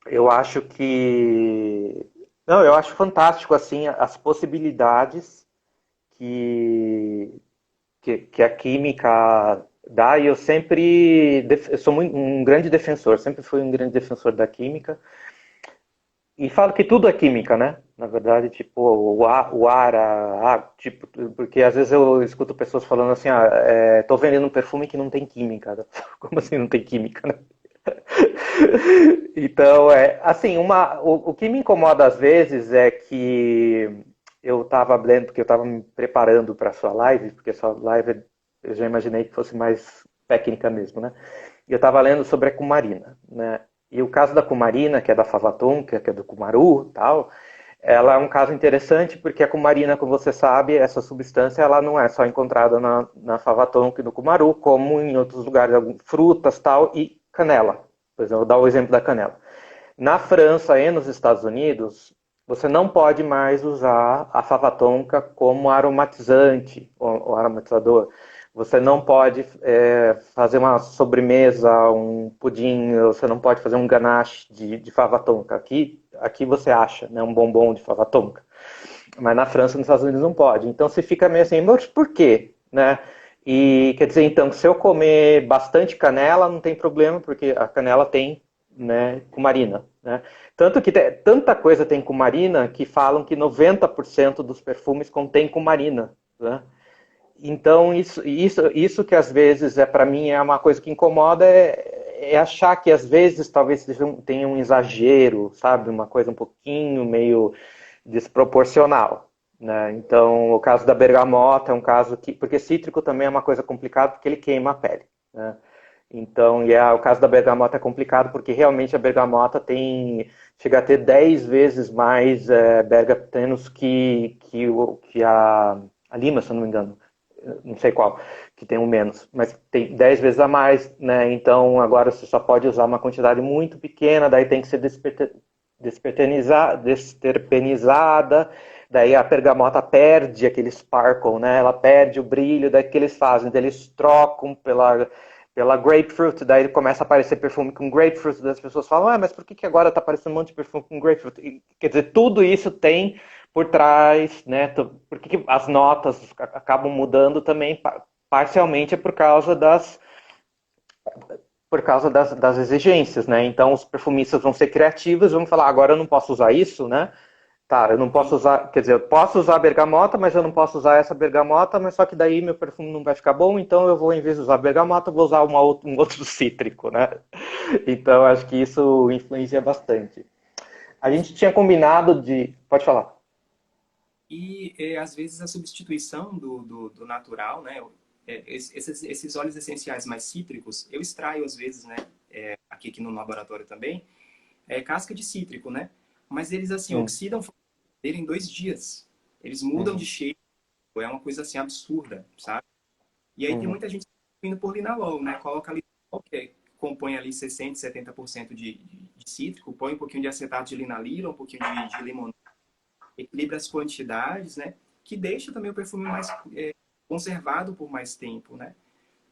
eu acho que... Não, eu acho fantástico, assim, as possibilidades que, que a química dá, e eu sempre... Eu sou um grande defensor, sempre fui um grande defensor da química, e falo que tudo é química, né? Na verdade, tipo, o ar, a água, tipo, porque às vezes eu escuto pessoas falando assim, tô vendendo um perfume que não tem química. Como assim não tem química, né? Então, assim, o que me incomoda às vezes é que eu estava lendo, porque eu estava me preparando para a sua live, porque a sua live eu já imaginei que fosse mais técnica mesmo, né? E eu estava lendo sobre a cumarina, né? E o caso da cumarina, que é da fava tonka, que é do cumaru, tal, ela é um caso interessante porque a cumarina, como você sabe, essa substância ela não é só encontrada na fava tonka e no cumaru, como em outros lugares, frutas, tal, e canela. Por exemplo, eu vou dar o exemplo da canela. Na França e nos Estados Unidos, você não pode mais usar a fava tonka como aromatizante ou aromatizador. Você não pode fazer uma sobremesa, um pudim, você não pode fazer um ganache de fava tonka. Aqui você acha, né, um bombom de fava tonka. Mas na França e nos Estados Unidos não pode. Então você fica meio assim, mas por quê? Né? E quer dizer, então, se eu comer bastante canela, não tem problema, porque a canela tem, né, cumarina. Né? Tanto que tanta coisa tem cumarina que falam que 90% dos perfumes contém cumarina. Né? Então, isso que às vezes para mim é uma coisa que incomoda é achar que às vezes talvez tenha um exagero, sabe? Uma coisa um pouquinho meio desproporcional. Né? Então, o caso da bergamota é um caso que. Porque cítrico também é uma coisa complicada porque ele queima a pele. Né? Então, o caso da bergamota é complicado porque realmente a bergamota chega a ter 10 vezes mais bergamotenos que a lima, se eu não me engano. Não sei qual, que tem um menos, mas tem 10 vezes a mais, né? Então agora você só pode usar uma quantidade muito pequena, daí tem que ser desterpenizada, daí a bergamota perde aquele sparkle, né? Ela perde o brilho, daí o que eles fazem? Daí eles trocam pela grapefruit, daí começa a aparecer perfume com grapefruit, das pessoas falam, mas por que agora está aparecendo um monte de perfume com grapefruit? E, quer dizer, tudo isso tem por trás, né? Por que as notas acabam mudando também? Parcialmente é por causa das exigências, né? Então os perfumistas vão ser criativos, vão falar, agora eu não posso usar isso, né? Tá, eu não posso usar, quer dizer, eu posso usar a bergamota, mas eu não posso usar essa bergamota, mas só que daí meu perfume não vai ficar bom, então eu vou, em vez de usar bergamota, eu vou usar um outro cítrico, né? Então acho que isso influencia bastante. A gente tinha combinado de. Pode falar. E às vezes a substituição do natural, né? Esses óleos essenciais mais cítricos, eu extraio às vezes, né? Aqui no laboratório também, casca de cítrico, né? Mas eles assim Hum, oxidam em 2 dias. Eles mudam de uhum, cheiro, é uma coisa assim absurda, sabe? E aí tem uhum, muita gente indo por linalol, né? Coloca ali, que compõe ali 60, 70% de cítrico, põe um pouquinho de acetato de linalila, um pouquinho de limão, equilibra as quantidades, né? Que deixa também o perfume mais conservado por mais tempo, né?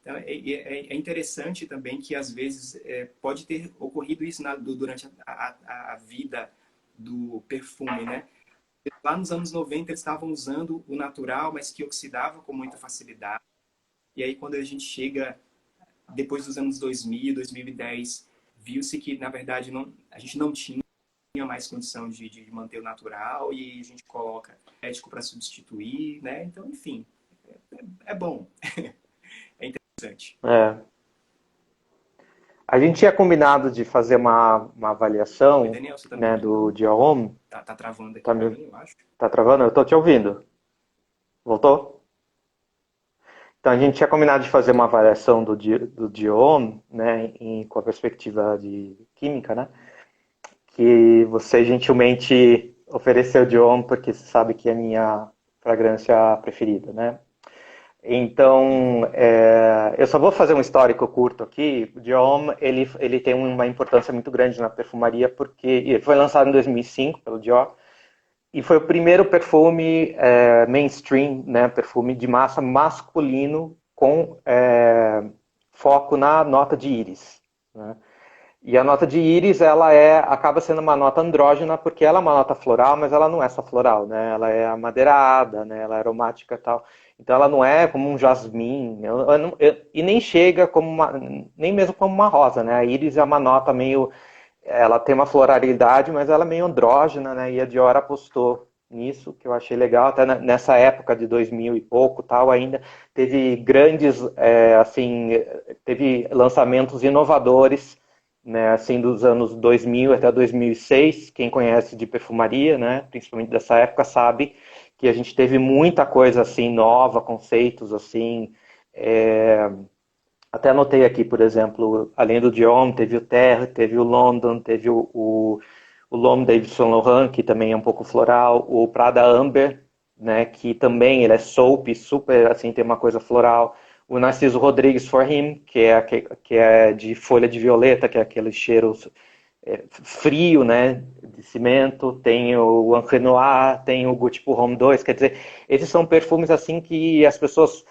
Então, é interessante também que, às vezes, pode ter ocorrido isso durante a vida do perfume, né? Lá nos anos 90, eles estavam usando o natural, mas que oxidava com muita facilidade. E aí, quando a gente chega depois dos anos 2000, 2010, viu-se que, na verdade, a gente não tinha mais condição de manter o natural e a gente coloca ético para substituir, né? Então, enfim, é bom, é interessante. é. A gente tinha combinado de fazer uma Oi, avaliação, Daniel, você tá me né, do ouvindo? Diaom. Tá travando aqui Tá, para mim, eu acho. tá travando? Eu tô te ouvindo. Voltou? Então a gente tinha combinado de fazer uma Voltou. avaliação do Diom, né, com a perspectiva de química, né, que você gentilmente ofereceu o Diom porque você sabe que é a minha fragrância preferida, né? Sim. Então, eu só vou fazer um histórico curto aqui. O Dior, ele tem uma importância muito grande na perfumaria porque ele foi lançado em 2005 pelo Dior e foi o primeiro perfume mainstream, né, perfume de massa masculino com foco na nota de íris. Né? E a nota de íris, ela acaba sendo uma nota andrógena porque ela é uma nota floral, mas ela não é só floral, né? Ela é amadeirada, né? Ela é aromática e tal. Então ela não é como um jasmim, e nem chega nem mesmo como uma rosa, né? A íris é uma nota meio, ela tem uma floralidade, mas ela é meio andrógena, né? E a Dior apostou nisso, que eu achei legal, até nessa época de 2000 e pouco, tal, ainda teve grandes, assim, teve lançamentos inovadores, né, assim, dos anos 2000 até 2006. Quem conhece de perfumaria, né, principalmente dessa época, sabe que a gente teve muita coisa assim nova, conceitos assim, é, Até anotei aqui, por exemplo, além do Dior, teve o Terre, teve o London, teve o L'Homme David Saint Laurent, que também é um pouco floral, o Prada Amber, né, que também ele é soap, super, assim, tem uma coisa floral. O Narciso Rodrigues For Him, que é de folha de violeta, que é aquele cheiro frio, né, de cimento. Tem o Ancre Noir, tem o Gucci Pour Homme 2, quer dizer, esses são perfumes assim que as pessoas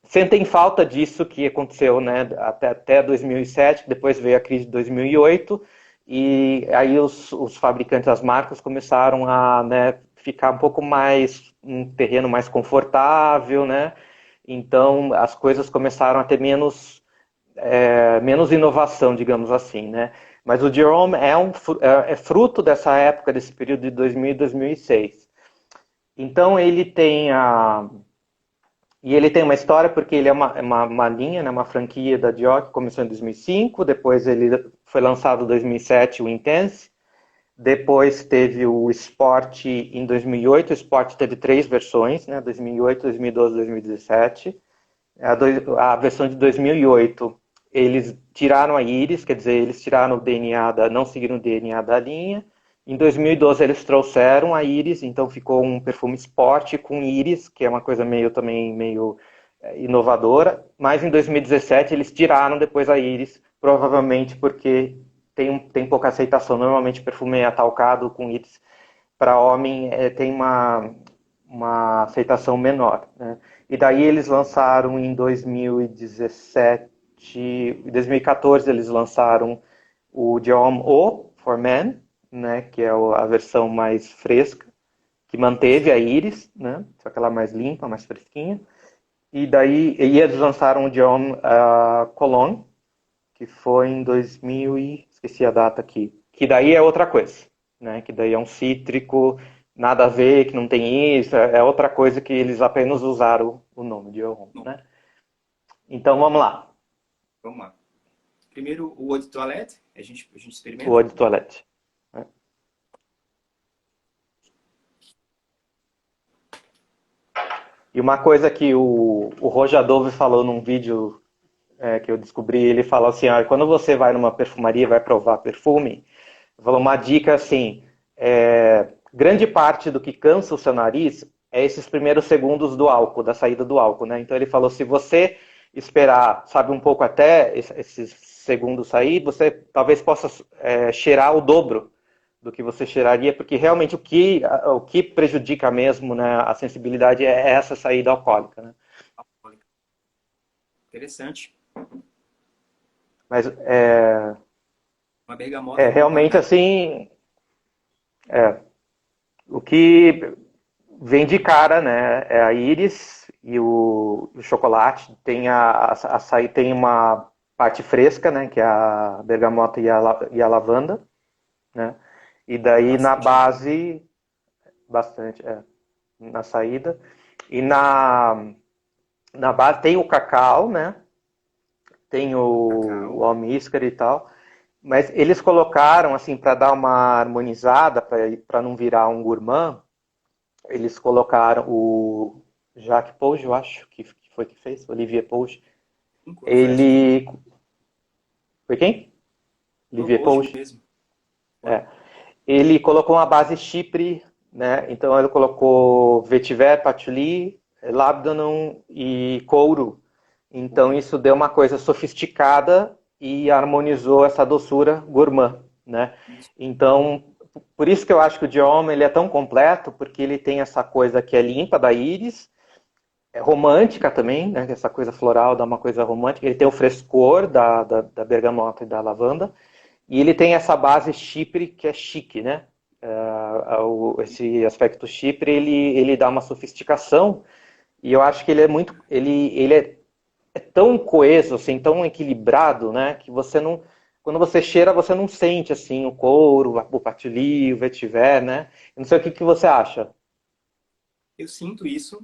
sentem falta disso que aconteceu, né, até 2007, depois veio a crise de 2008, e aí os fabricantes, as marcas começaram a, né, ficar um pouco mais, um terreno mais confortável, né, então as coisas começaram a ter menos inovação, digamos assim, né? Mas o Jerome é fruto dessa época, desse período de 2000 e 2006. Então ele tem uma história porque ele é uma linha, né, uma franquia da Dior que começou em 2005, depois ele foi lançado em 2007 o Intense, depois teve o Sport em 2008, o Sport teve 3 versões, né, 2008, 2012, 2017. A versão de 2008, eles tiraram a íris, quer dizer, eles tiraram o DNA não seguiram o DNA da linha. Em 2012 eles trouxeram a íris, então ficou um perfume esporte com íris, que é uma coisa meio inovadora. Mas em 2017 eles tiraram depois a íris, provavelmente porque tem pouca aceitação. Normalmente perfume atalcado com íris para homem tem uma aceitação menor, né? E daí eles lançaram em 2017, em 2014 eles lançaram o Dior Eau for Men, né, que é a versão mais fresca, que manteve a íris, né, só que ela é mais limpa, mais fresquinha. E eles lançaram o Dior Cologne, que foi em 2000 e esqueci a data aqui, que daí é outra coisa, né? Que daí é um cítrico, nada a ver, que não tem isso, é outra coisa que eles apenas usaram o nome de Oron, Bom, né? Então vamos lá, vamos lá. Primeiro, o eau de toilette, a gente o experimenta. eau de toilette. Né? E uma coisa que o Roger Dove falou num vídeo que eu descobri, ele falou assim, quando você vai numa perfumaria, vai provar perfume, falou uma dica assim, grande parte do que cansa o seu nariz é esses primeiros segundos do álcool, da saída do álcool, né? Então ele falou, se você esperar, sabe, um pouco até esses segundos sair, você talvez possa cheirar o dobro do que você cheiraria, porque realmente o que prejudica mesmo, né, a sensibilidade é essa saída alcoólica, né? Interessante. Mas Uma bergamota com realmente qualidade. assim, o que vem de cara, né? É a íris e o chocolate. Tem açaí tem uma parte fresca, né? Que é a bergamota e a lavanda, né? E Tem daí na bastante aroma. base, bastante, na saída. E na base tem o cacau, né? Tem o Cacau. almíscar e tal. Mas eles colocaram, assim, para dar uma harmonizada, para não virar um gourmand, eles colocaram o Jacques Pouge, eu acho que foi que fez, Olivier Pouge. Foi a Dior. Ele. Foi quem? Foi o Olivier Pouge Pouge. mesmo. Foi. É. Ele colocou uma base Chypre, né? Então ele colocou vetiver, patchouli, labdanum e couro. Então Ouro. isso deu uma coisa sofisticada e harmonizou essa doçura gourmand, né? Isso. Então, por isso que eu acho que o Dior ele é tão completo, porque ele tem essa coisa que é limpa da íris, romântica também, né? Essa coisa floral dá uma coisa romântica. Ele tem o frescor da bergamota e da lavanda. E ele tem essa base Chipre que é chique, né? Esse aspecto Chipre, ele dá uma sofisticação. E eu acho que ele é muito. Ele é tão coeso, assim, tão equilibrado, né? Que você não. Quando você cheira, você não sente assim o couro, o patchouli, o vetiver, né? Eu não sei o que você acha. Eu sinto isso,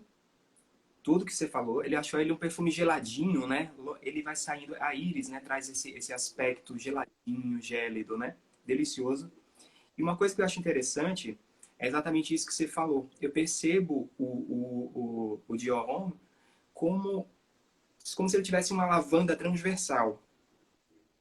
tudo que você falou. Ele achou ele um perfume geladinho, né? Ele vai saindo, a íris, né? Traz esse aspecto geladinho, gélido, né? Delicioso. E uma coisa que eu acho interessante é exatamente isso que você falou. Eu percebo o Dior Homme como como se ele tivesse uma lavanda transversal.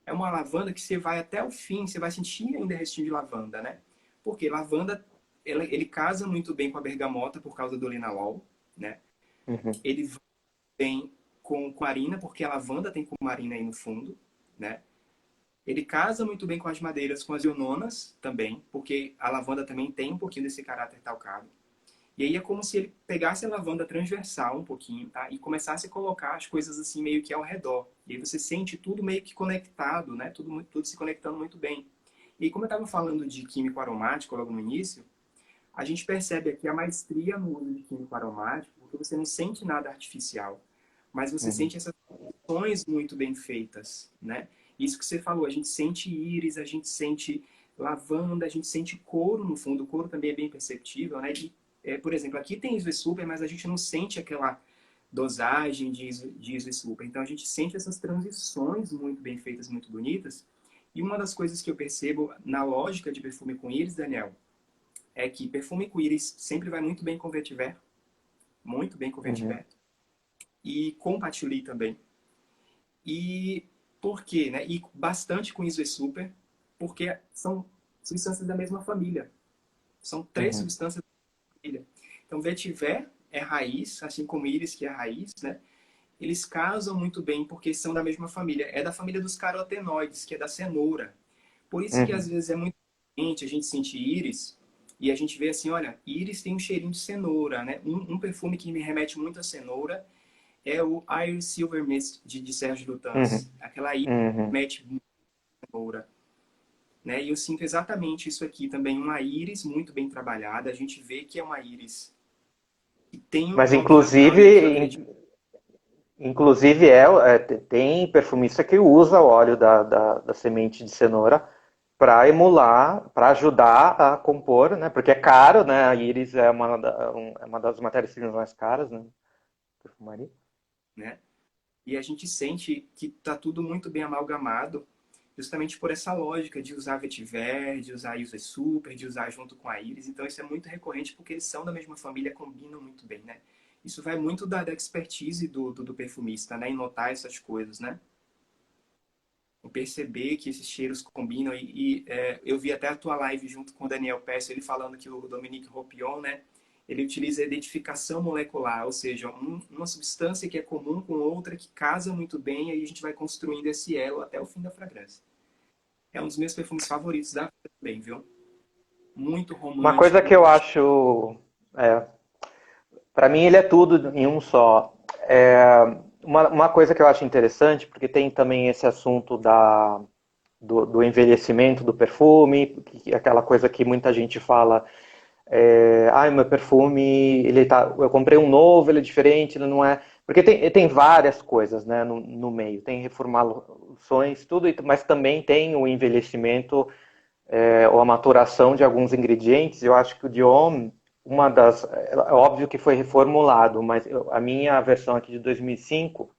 É uma lavanda que você vai até o fim, você vai sentir ainda restinho de lavanda, né? Porque lavanda, ele casa muito bem com a bergamota por causa do linalol, né? Uhum. Ele vai bem com cumarina, porque a lavanda tem cumarina aí no fundo, né? Ele casa muito bem com as madeiras, com as iononas também, porque a lavanda também tem um pouquinho desse caráter talcado. E aí é como se ele pegasse a lavanda transversal um pouquinho, tá? E começasse a colocar as coisas assim meio que ao redor. E aí você sente tudo meio que conectado, né? Tudo se conectando muito bem. E como eu estava falando de químico aromático logo no início, a gente percebe aqui a maestria no uso de químico aromático, porque você não sente nada artificial, mas você Uhum. sente essas funções muito bem feitas, né? Isso que você falou, a gente sente íris, a gente sente lavanda, a gente sente couro no fundo, o couro também é bem perceptível, né? E, por exemplo, aqui tem Iso Super, mas a gente não sente aquela dosagem de Iso Super. Então a gente sente essas transições muito bem feitas, muito bonitas. E uma das coisas que eu percebo na lógica de perfume com íris, Daniel, é que perfume com íris sempre vai muito bem com vetiver, muito bem com Uhum. vetiver, e com patchouli também. E por quê, né? E bastante com Iso Super, porque são substâncias da mesma família. São três Uhum. substâncias da família. Então, vetiver é raiz, assim como íris, que é raiz, né? Eles casam muito bem porque são da mesma família. É da família dos carotenoides, que é da cenoura. Por isso que às Uhum. vezes é muito diferente a gente sentir íris e a gente vê assim, olha, íris tem um cheirinho de cenoura, né? Um perfume que me remete muito a cenoura é o Iris Silver Mist de Sérgio Uhum. Lutens. Aquela íris Uhum. remete muito a cenoura, né? E eu sinto exatamente isso aqui também, uma íris muito bem trabalhada. A gente vê que é uma íris que tem um Mas toque natural e eu acredito. inclusive tem perfumista que usa o óleo da semente de cenoura para emular, para ajudar a compor, né? Porque é caro, né? A íris é uma das matérias-primas mais caras, né? Perfumaria. Né? E a gente sente que está tudo muito bem amalgamado, justamente por essa lógica de usar vetiver, de usar user super, de usar junto com a íris. Então isso é muito recorrente porque eles são da mesma família, combinam muito bem, né? Isso vai muito da expertise do perfumista, né? Em notar essas coisas, né? Em perceber que esses cheiros combinam. Eu vi até a tua live junto com o Daniel Peço, ele falando que o Dominique Ropion, né? Ele utiliza a identificação molecular, ou seja, uma substância que é comum com outra que casa muito bem, e aí a gente vai construindo esse elo até o fim da fragrância. É um dos meus perfumes favoritos da vida também, viu? Muito Uma coisa que romântico. eu acho, é, para mim ele é tudo em um só. Uma coisa que eu acho interessante, porque tem também esse assunto do envelhecimento do perfume, aquela coisa que muita gente fala, o meu perfume, eu comprei um novo, ele é diferente, ele não é. Porque tem várias coisas, né, no meio. Tem reformulações, tudo, mas também tem o envelhecimento, ou a maturação de alguns ingredientes. Eu acho que o Dior, é óbvio que foi reformulado, mas a minha versão aqui de 2005,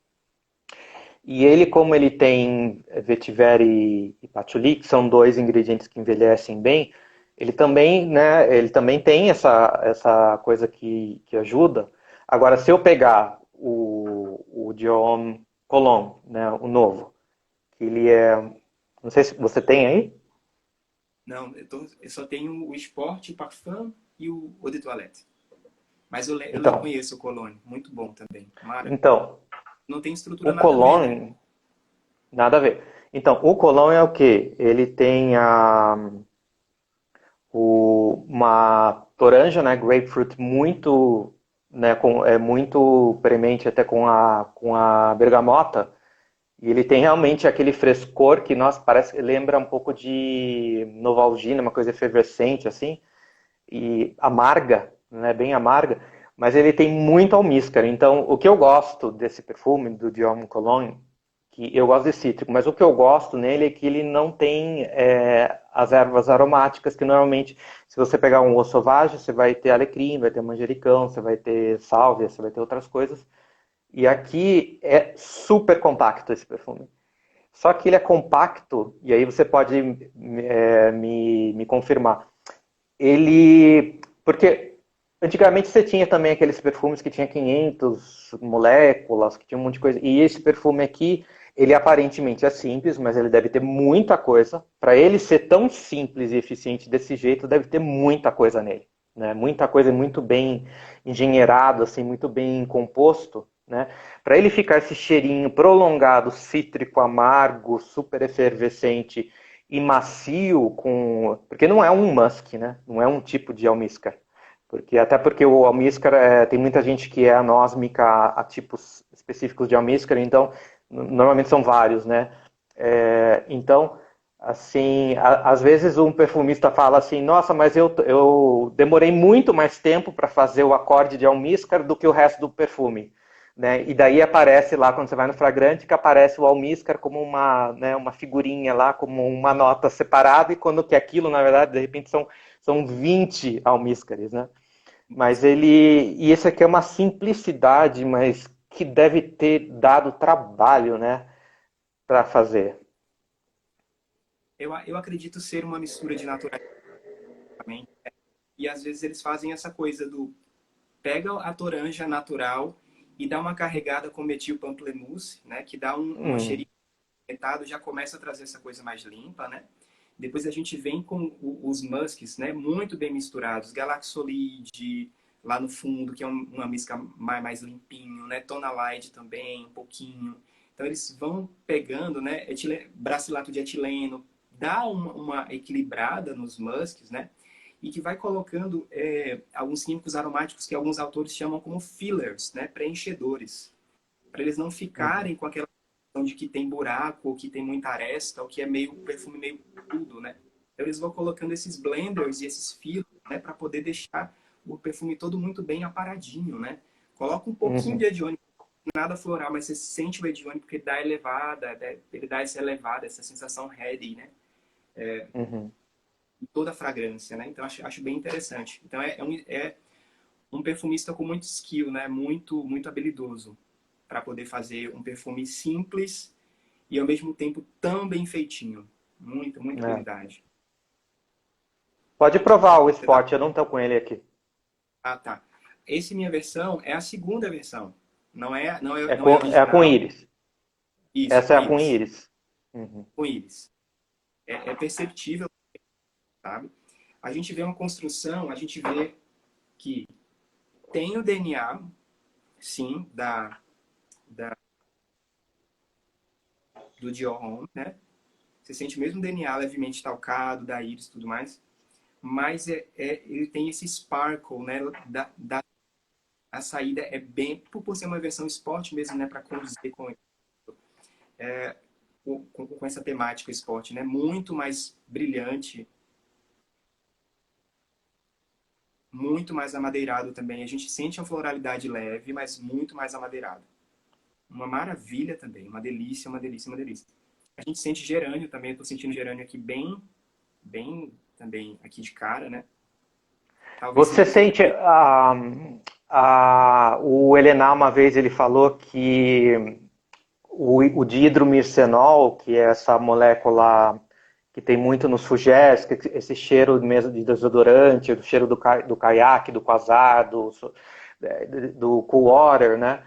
e ele, como ele tem vetiver e patchouli, que são dois ingredientes que envelhecem bem, ele também tem essa coisa que ajuda. Agora, se eu pegar o Dior Cologne, né, o novo, que ele é, não sei se você tem aí. Não, eu só tenho o Sport, o Parfum e o Eau de Toilette. Mas eu Então, conheço o Cologne, muito bom também. Mara, então, não tem estrutura o nada a ver, né? Cologne, nada a ver. Então, o Cologne é o quê? Ele tem uma toranja, né, grapefruit muito, né, muito premente até com a bergamota, e ele tem realmente aquele frescor que, nossa, lembra um pouco de Novalgina, uma coisa efervescente assim, e amarga, né, bem amarga, mas ele tem muito almíscar. Então, o que eu gosto desse perfume do Dior Cologne, que eu gosto de cítrico, mas o que eu gosto nele é que ele não tem as ervas aromáticas que normalmente, se você pegar um Eau Sauvage, você vai ter alecrim, vai ter manjericão, você vai ter sálvia, você vai ter outras coisas. E aqui é super compacto esse perfume. Só que ele é compacto, e aí você pode me confirmar. Porque Antigamente você tinha também aqueles perfumes que tinha 500 moléculas, que tinha um monte de coisa. E esse perfume aqui, ele aparentemente é simples, mas ele deve ter muita coisa. Para ele ser tão simples e eficiente desse jeito, deve ter muita coisa nele, né? Muita coisa muito bem engenheirado, assim, muito bem composto, né? Para ele ficar esse cheirinho prolongado, cítrico, amargo, super efervescente e macio, porque não é um musk, né? Não é um tipo de almíscar. Até porque o almíscar, tem muita gente que é anósmica a tipos específicos de almíscar, então normalmente são vários, né? Então, assim, às vezes um perfumista fala assim, nossa, mas eu demorei muito mais tempo para fazer o acorde de almíscar do que o resto do perfume. Né? E daí aparece lá, quando você vai no fragrante, que aparece o almíscar como né, uma figurinha lá, como uma nota separada, e quando que aquilo, na verdade, de repente são 20 almíscares, né? Mas e esse aqui é uma simplicidade, mas que deve ter dado trabalho, né, para fazer. Eu acredito ser uma mistura de naturalmente. E às vezes eles fazem essa coisa do pega a toranja natural e dá uma carregada com metilpamplemousse, né, que dá uma Hum, cheirinho metado, já começa a trazer essa coisa mais limpa, né? Depois a gente vem com os musks, né, muito bem misturados, Galaxolide lá no fundo, que é uma misca mais limpinho, né? Tonalide também, um pouquinho. Então eles vão pegando, né, bracilato de etileno, dá uma equilibrada nos musks, né? E que vai colocando alguns químicos aromáticos que alguns autores chamam como fillers, né, preenchedores, para eles não uhum, ficarem com aquela sensação de que tem buraco, ou que tem muita aresta, ou que é meio perfume meio crudo, né? Então eles vão colocando esses blenders e esses fillers, né, para poder deixar o perfume todo muito bem aparadinho, né? Coloca um pouquinho uhum, de ediônico, nada floral, mas você sente o ediônico porque dá elevada, né? Ele dá essa elevada, essa sensação heady, né? uhum. Toda a fragrância, né? Então acho bem interessante. Então é um perfumista com muito skill, né? Muito habilidoso para poder fazer um perfume simples e ao mesmo tempo tão bem feitinho. Muita É. habilidade. Pode provar o Você tá... Spot, eu não estou com ele aqui. Ah, tá. Esse minha versão é a segunda versão. É Não é a com, é com original. íris. Isso, Essa com é a com íris. íris. Uhum. Com íris. É perceptível, sabe? A gente vê uma construção, a gente vê que tem o DNA, sim, do Dior Homme, né? Você sente mesmo o DNA levemente talcado, da íris e tudo mais. Mas ele tem esse sparkle, né? A saída é bem, por ser uma versão esporte mesmo, né? Para conduzir com essa temática esporte, né? Muito mais brilhante, muito mais amadeirado também. A gente sente uma floralidade leve, mas muito mais amadeirado. Uma maravilha também, uma delícia, uma delícia, uma delícia. A gente sente gerânio também, eu tô sentindo gerânio aqui bem também aqui de cara, né? Talvez Você seja esse sente, o Elenar uma vez ele falou que o dihidromircenol, que é essa molécula que tem muito nos fugés, esse cheiro mesmo de desodorante, do cheiro do caiaque, do quasar, do cool water, né?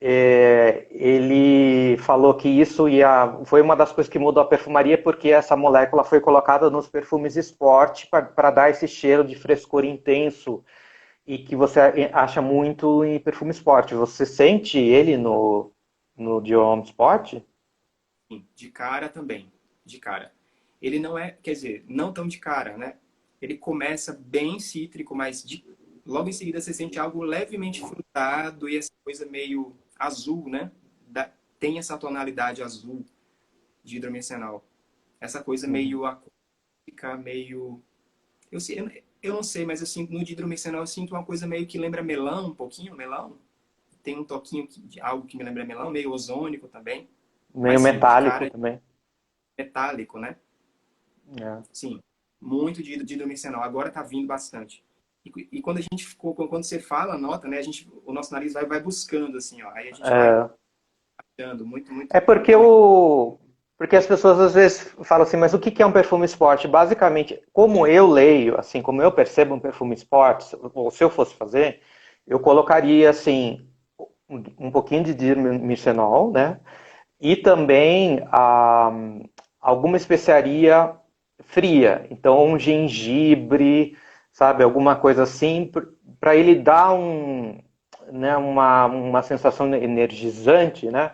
Ele falou que foi uma das coisas que mudou a perfumaria, porque essa molécula foi colocada nos perfumes esporte para dar esse cheiro de frescor intenso e que você acha muito em perfume esporte. Você sente ele no Dior Homme Sport? de cara também, de cara. Ele não é, quer dizer, não tão de cara, né? Ele começa bem cítrico, mas logo em seguida você sente algo levemente frutado e essa coisa meio azul, né? Tem essa tonalidade azul de hidromercenol. Essa coisa Uhum. meio aquática, meio... Eu não sei, mas eu sinto, no hidromercenol eu sinto uma coisa meio que lembra melão, um pouquinho, melão. Tem um toquinho de algo que me lembra melão, meio ozônico também. Meio Mas sim, de metálico cara é também. metálico, né? É. Sim, muito de hidromercenol. Agora tá vindo bastante. E quando a gente ficou, quando você fala a nota, né, o nosso nariz vai buscando assim, ó. Aí a gente vai É, achando muito, muito, é porque muito legal. Porque as pessoas às vezes falam assim, mas o que é um perfume esporte? Basicamente, como eu leio, assim, como eu percebo um perfume esporte, ou se eu fosse fazer, eu colocaria assim um pouquinho de dimircenol, né? E também alguma especiaria fria, então um gengibre, sabe, alguma coisa assim, para ele dar né, uma sensação energizante, né?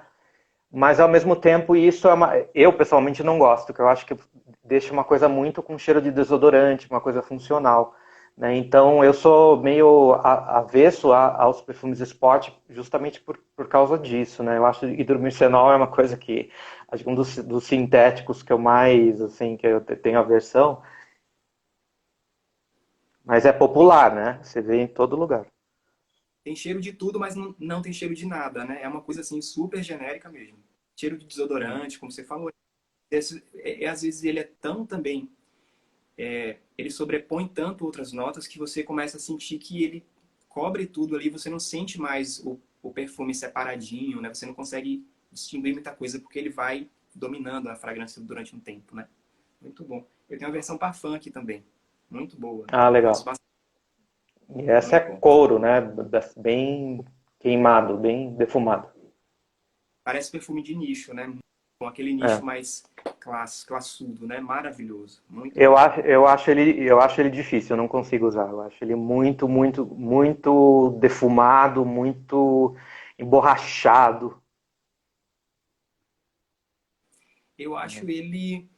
Mas ao mesmo tempo isso eu pessoalmente não gosto, que eu acho que deixa uma coisa muito com cheiro de desodorante, uma coisa funcional. Né? Então eu sou meio avesso aos perfumes esporte justamente por causa disso. Né? Eu acho que hidromicenol é uma coisa que acho que um dos sintéticos que eu mais assim que eu tenho aversão, mas é Tem, popular, né? Você vê em todo lugar. tem cheiro de tudo, mas não tem cheiro de nada, né? É uma coisa assim super genérica mesmo. Cheiro de desodorante, como você falou. Às vezes ele é tão também, ele sobrepõe tanto outras notas que você começa a sentir que ele cobre tudo ali, você não sente mais o perfume separadinho, né? Você não consegue distinguir muita coisa porque ele vai dominando a fragrância durante um tempo, né? Muito bom. Eu tenho a versão parfum aqui também. Muito boa. Ah, Gosto legal. bastante. E essa é Muito bom. couro, né? Bem queimado, bem defumado. Parece perfume de nicho, né? Com aquele nicho É. mais classudo, né? Maravilhoso. Muito bom. Eu acho ele difícil, eu não consigo usar. Eu acho ele muito, muito, muito defumado, muito emborrachado. Eu acho ele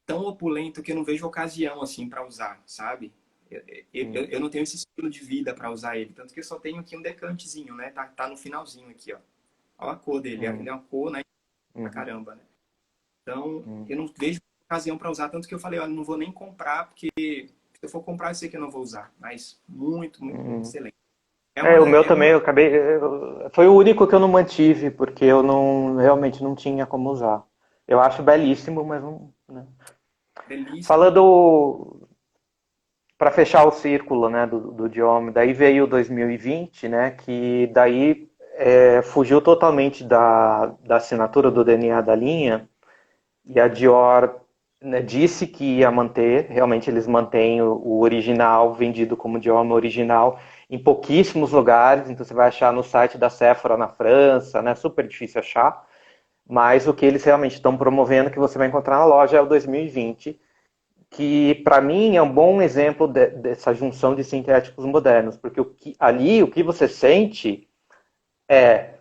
tão opulento que eu não vejo ocasião assim para usar, sabe? Eu não tenho esse estilo de vida para usar ele, tanto que eu só tenho aqui um decantezinho, né? Tá no finalzinho aqui, ó. Olha a cor dele, Hum, ele é uma cor, né? Pra uhum, caramba, né? Então, hum, eu não vejo ocasião para usar, tanto que eu falei, olha, não vou nem comprar, porque se eu for comprar, eu sei que eu não vou usar. Mas muito, muito, muito hum. excelente. É, o meu É também, uma, eu acabei. Foi o único que eu não mantive, porque eu não realmente não tinha como usar. Eu acho belíssimo, mas não. Né? belíssimo. Falando para fechar o círculo, né, do Dior, daí veio 2020, né, que daí fugiu totalmente da assinatura do DNA da linha, e a Dior, né, disse que ia manter, realmente eles mantêm o original, vendido como Dior original, em pouquíssimos lugares, então você vai achar no site da Sephora na França, né, super difícil achar, mas o que eles realmente estão promovendo que você vai encontrar na loja é o 2020, que para mim é um bom exemplo dessa junção de sintéticos modernos, porque ali o que você sente é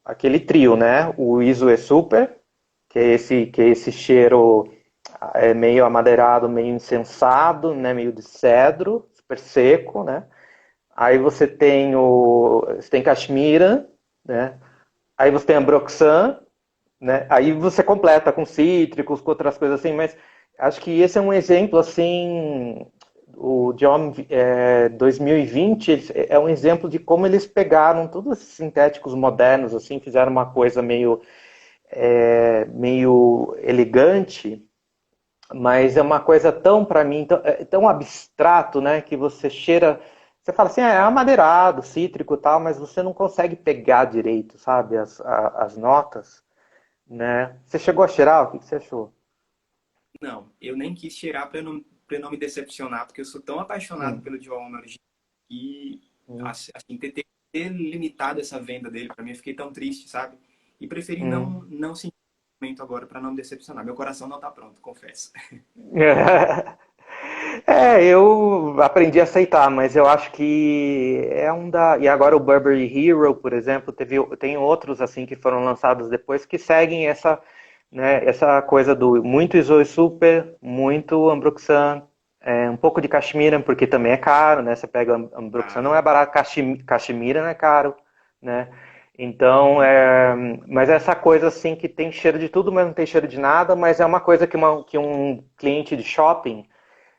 aquele trio, né? O Iso e Super, que é esse cheiro meio amadeirado, meio incensado, né? Meio de cedro, super seco, né? Aí você tem Cashmira, né? Aí você tem Ambroxan, né? Aí você completa com cítricos, com outras coisas assim, mas acho que esse é um exemplo assim, o John 2020 é um exemplo de como eles pegaram todos esses sintéticos modernos, assim, fizeram uma coisa meio elegante, mas é uma coisa tão para mim tão abstrato, né, que você cheira, você fala assim, é amadeirado, cítrico, e tal, mas você não consegue pegar direito, sabe, as notas né? Você chegou a cheirar? O que você achou? Não, eu nem quis cheirar para não me decepcionar, porque eu sou tão apaixonado Hum, pelo Dior Homme original que, hum, assim, ter limitado essa venda dele para mim, eu fiquei tão triste, sabe? E preferi hum. não sentir momento agora para não me decepcionar. Meu coração não tá pronto, confesso. Eu aprendi a aceitar, mas eu acho que é um da. E agora o Burberry Hero, por exemplo, tem outros assim que foram lançados depois que seguem né, essa coisa do muito Isoe Super, muito Ambroxan, um pouco de Cashmere, porque também é caro, né? Você pega Ambroxan, não Caro. é barato, Cashmere não é caro, né? Então, mas essa coisa assim que tem cheiro de tudo, mas não tem cheiro de nada, mas é uma coisa que um cliente de shopping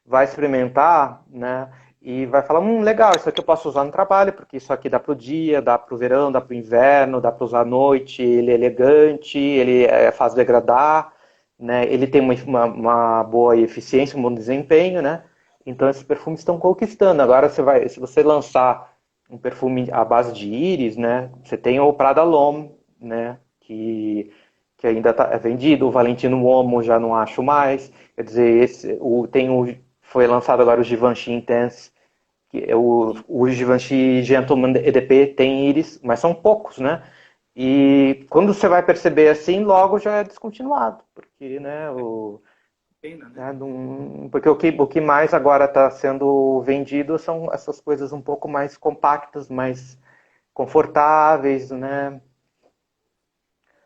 vai experimentar, né? E vai falar, legal, isso aqui eu posso usar no trabalho, porque isso aqui dá para o dia, dá para o verão, dá para o inverno, dá para usar à noite, ele é elegante, ele é fácil de agradar, né? Ele tem uma boa eficiência, um bom desempenho, né? Então esses perfumes estão conquistando. Agora se você lançar um perfume à base de íris, né? Você tem o Prada L'Homme, né? Que que ainda é vendido, o Valentino Uomo já não acho mais. Quer dizer, foi lançado agora o Givenchy Intense, que é Sim, o Givenchy Gentleman EDP tem íris, mas são poucos, né? E quando você vai perceber assim, logo já é descontinuado, porque, né, pena, né? né, porque o que mais agora está sendo vendido são essas coisas um pouco mais compactas, mais confortáveis, né?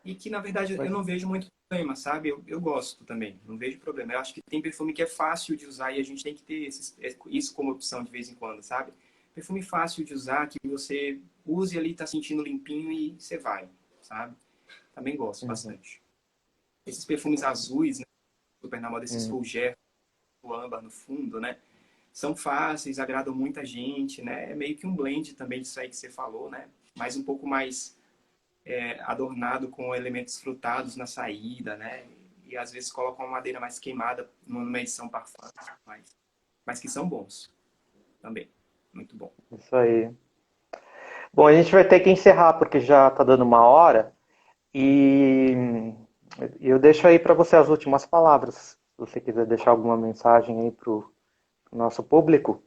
E que, na verdade, eu Mas, não vejo muito problema, sabe? Eu gosto também, não vejo problema. Eu acho que tem perfume que é fácil de usar e a gente tem que ter isso como opção de vez em quando, sabe? Perfume fácil de usar, que você use ali, tá sentindo limpinho e você vai, sabe? Também gosto uhum, bastante. Esses perfumes azuis, né? Super na moda, esses uhum. fougère, o âmbar no fundo, né? São fáceis, agradam muita gente, né? É meio que um blend também disso aí que você falou, né? Mas um pouco mais adornado com elementos frutados na saída, né? E às vezes colocam uma madeira mais queimada numa edição parfum, mas que são bons também. Muito bom. Isso aí. Bom, a gente vai ter que encerrar porque já está dando uma hora e eu deixo aí para você as últimas palavras. Se você quiser deixar alguma mensagem aí para o nosso público.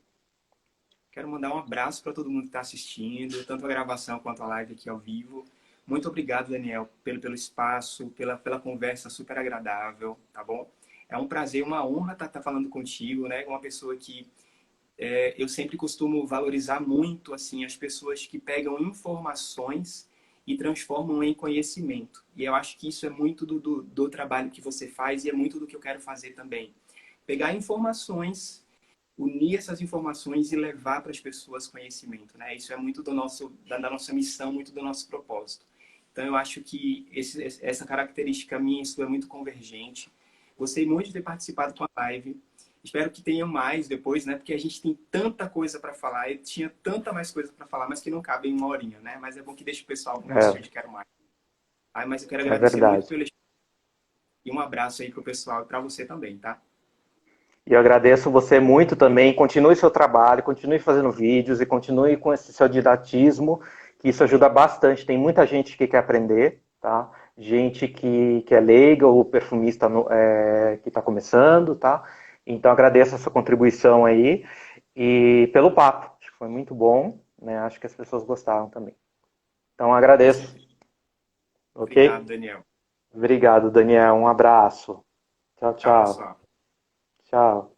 Quero mandar um abraço para todo mundo que está assistindo, tanto a gravação quanto a live aqui ao vivo. Muito obrigado, Daniel, pelo espaço, pela conversa super agradável, tá bom? É um prazer, uma honra estar falando contigo, né? Uma pessoa que eu sempre costumo valorizar muito assim as pessoas que pegam informações e transformam em conhecimento. E eu acho que isso é muito do trabalho que você faz e é muito do que eu quero fazer também. Pegar informações, unir essas informações e levar para as pessoas conhecimento, né? Isso é muito da nossa missão, muito do nosso propósito. Então eu acho que essa característica minha, isso é muito convergente. Gostei muito de ter participado com a live. Espero que tenha mais depois, né? Porque a gente tem tanta coisa para falar. Eu tinha tanta mais coisa para falar, mas que não cabe em uma horinha, né? Mas é bom que deixe o pessoal com gostinho É, de quero mais. Mas eu quero é agradecer muito verdade. pelo e um abraço aí pro pessoal e para você também, tá? E eu agradeço você muito também. Continue seu trabalho, continue fazendo vídeos e continue com esse seu didatismo, que isso ajuda bastante. Tem muita gente que quer aprender, tá? Gente que é leiga ou perfumista que está começando, tá? Então agradeço a sua contribuição aí e pelo papo. Acho que foi muito bom, né? Acho que as pessoas gostaram também. Então Com agradeço, certeza. ok? Obrigado, Daniel. Obrigado, Daniel. Um abraço. Tchau, Tchau, tchau. pessoal. Tchau.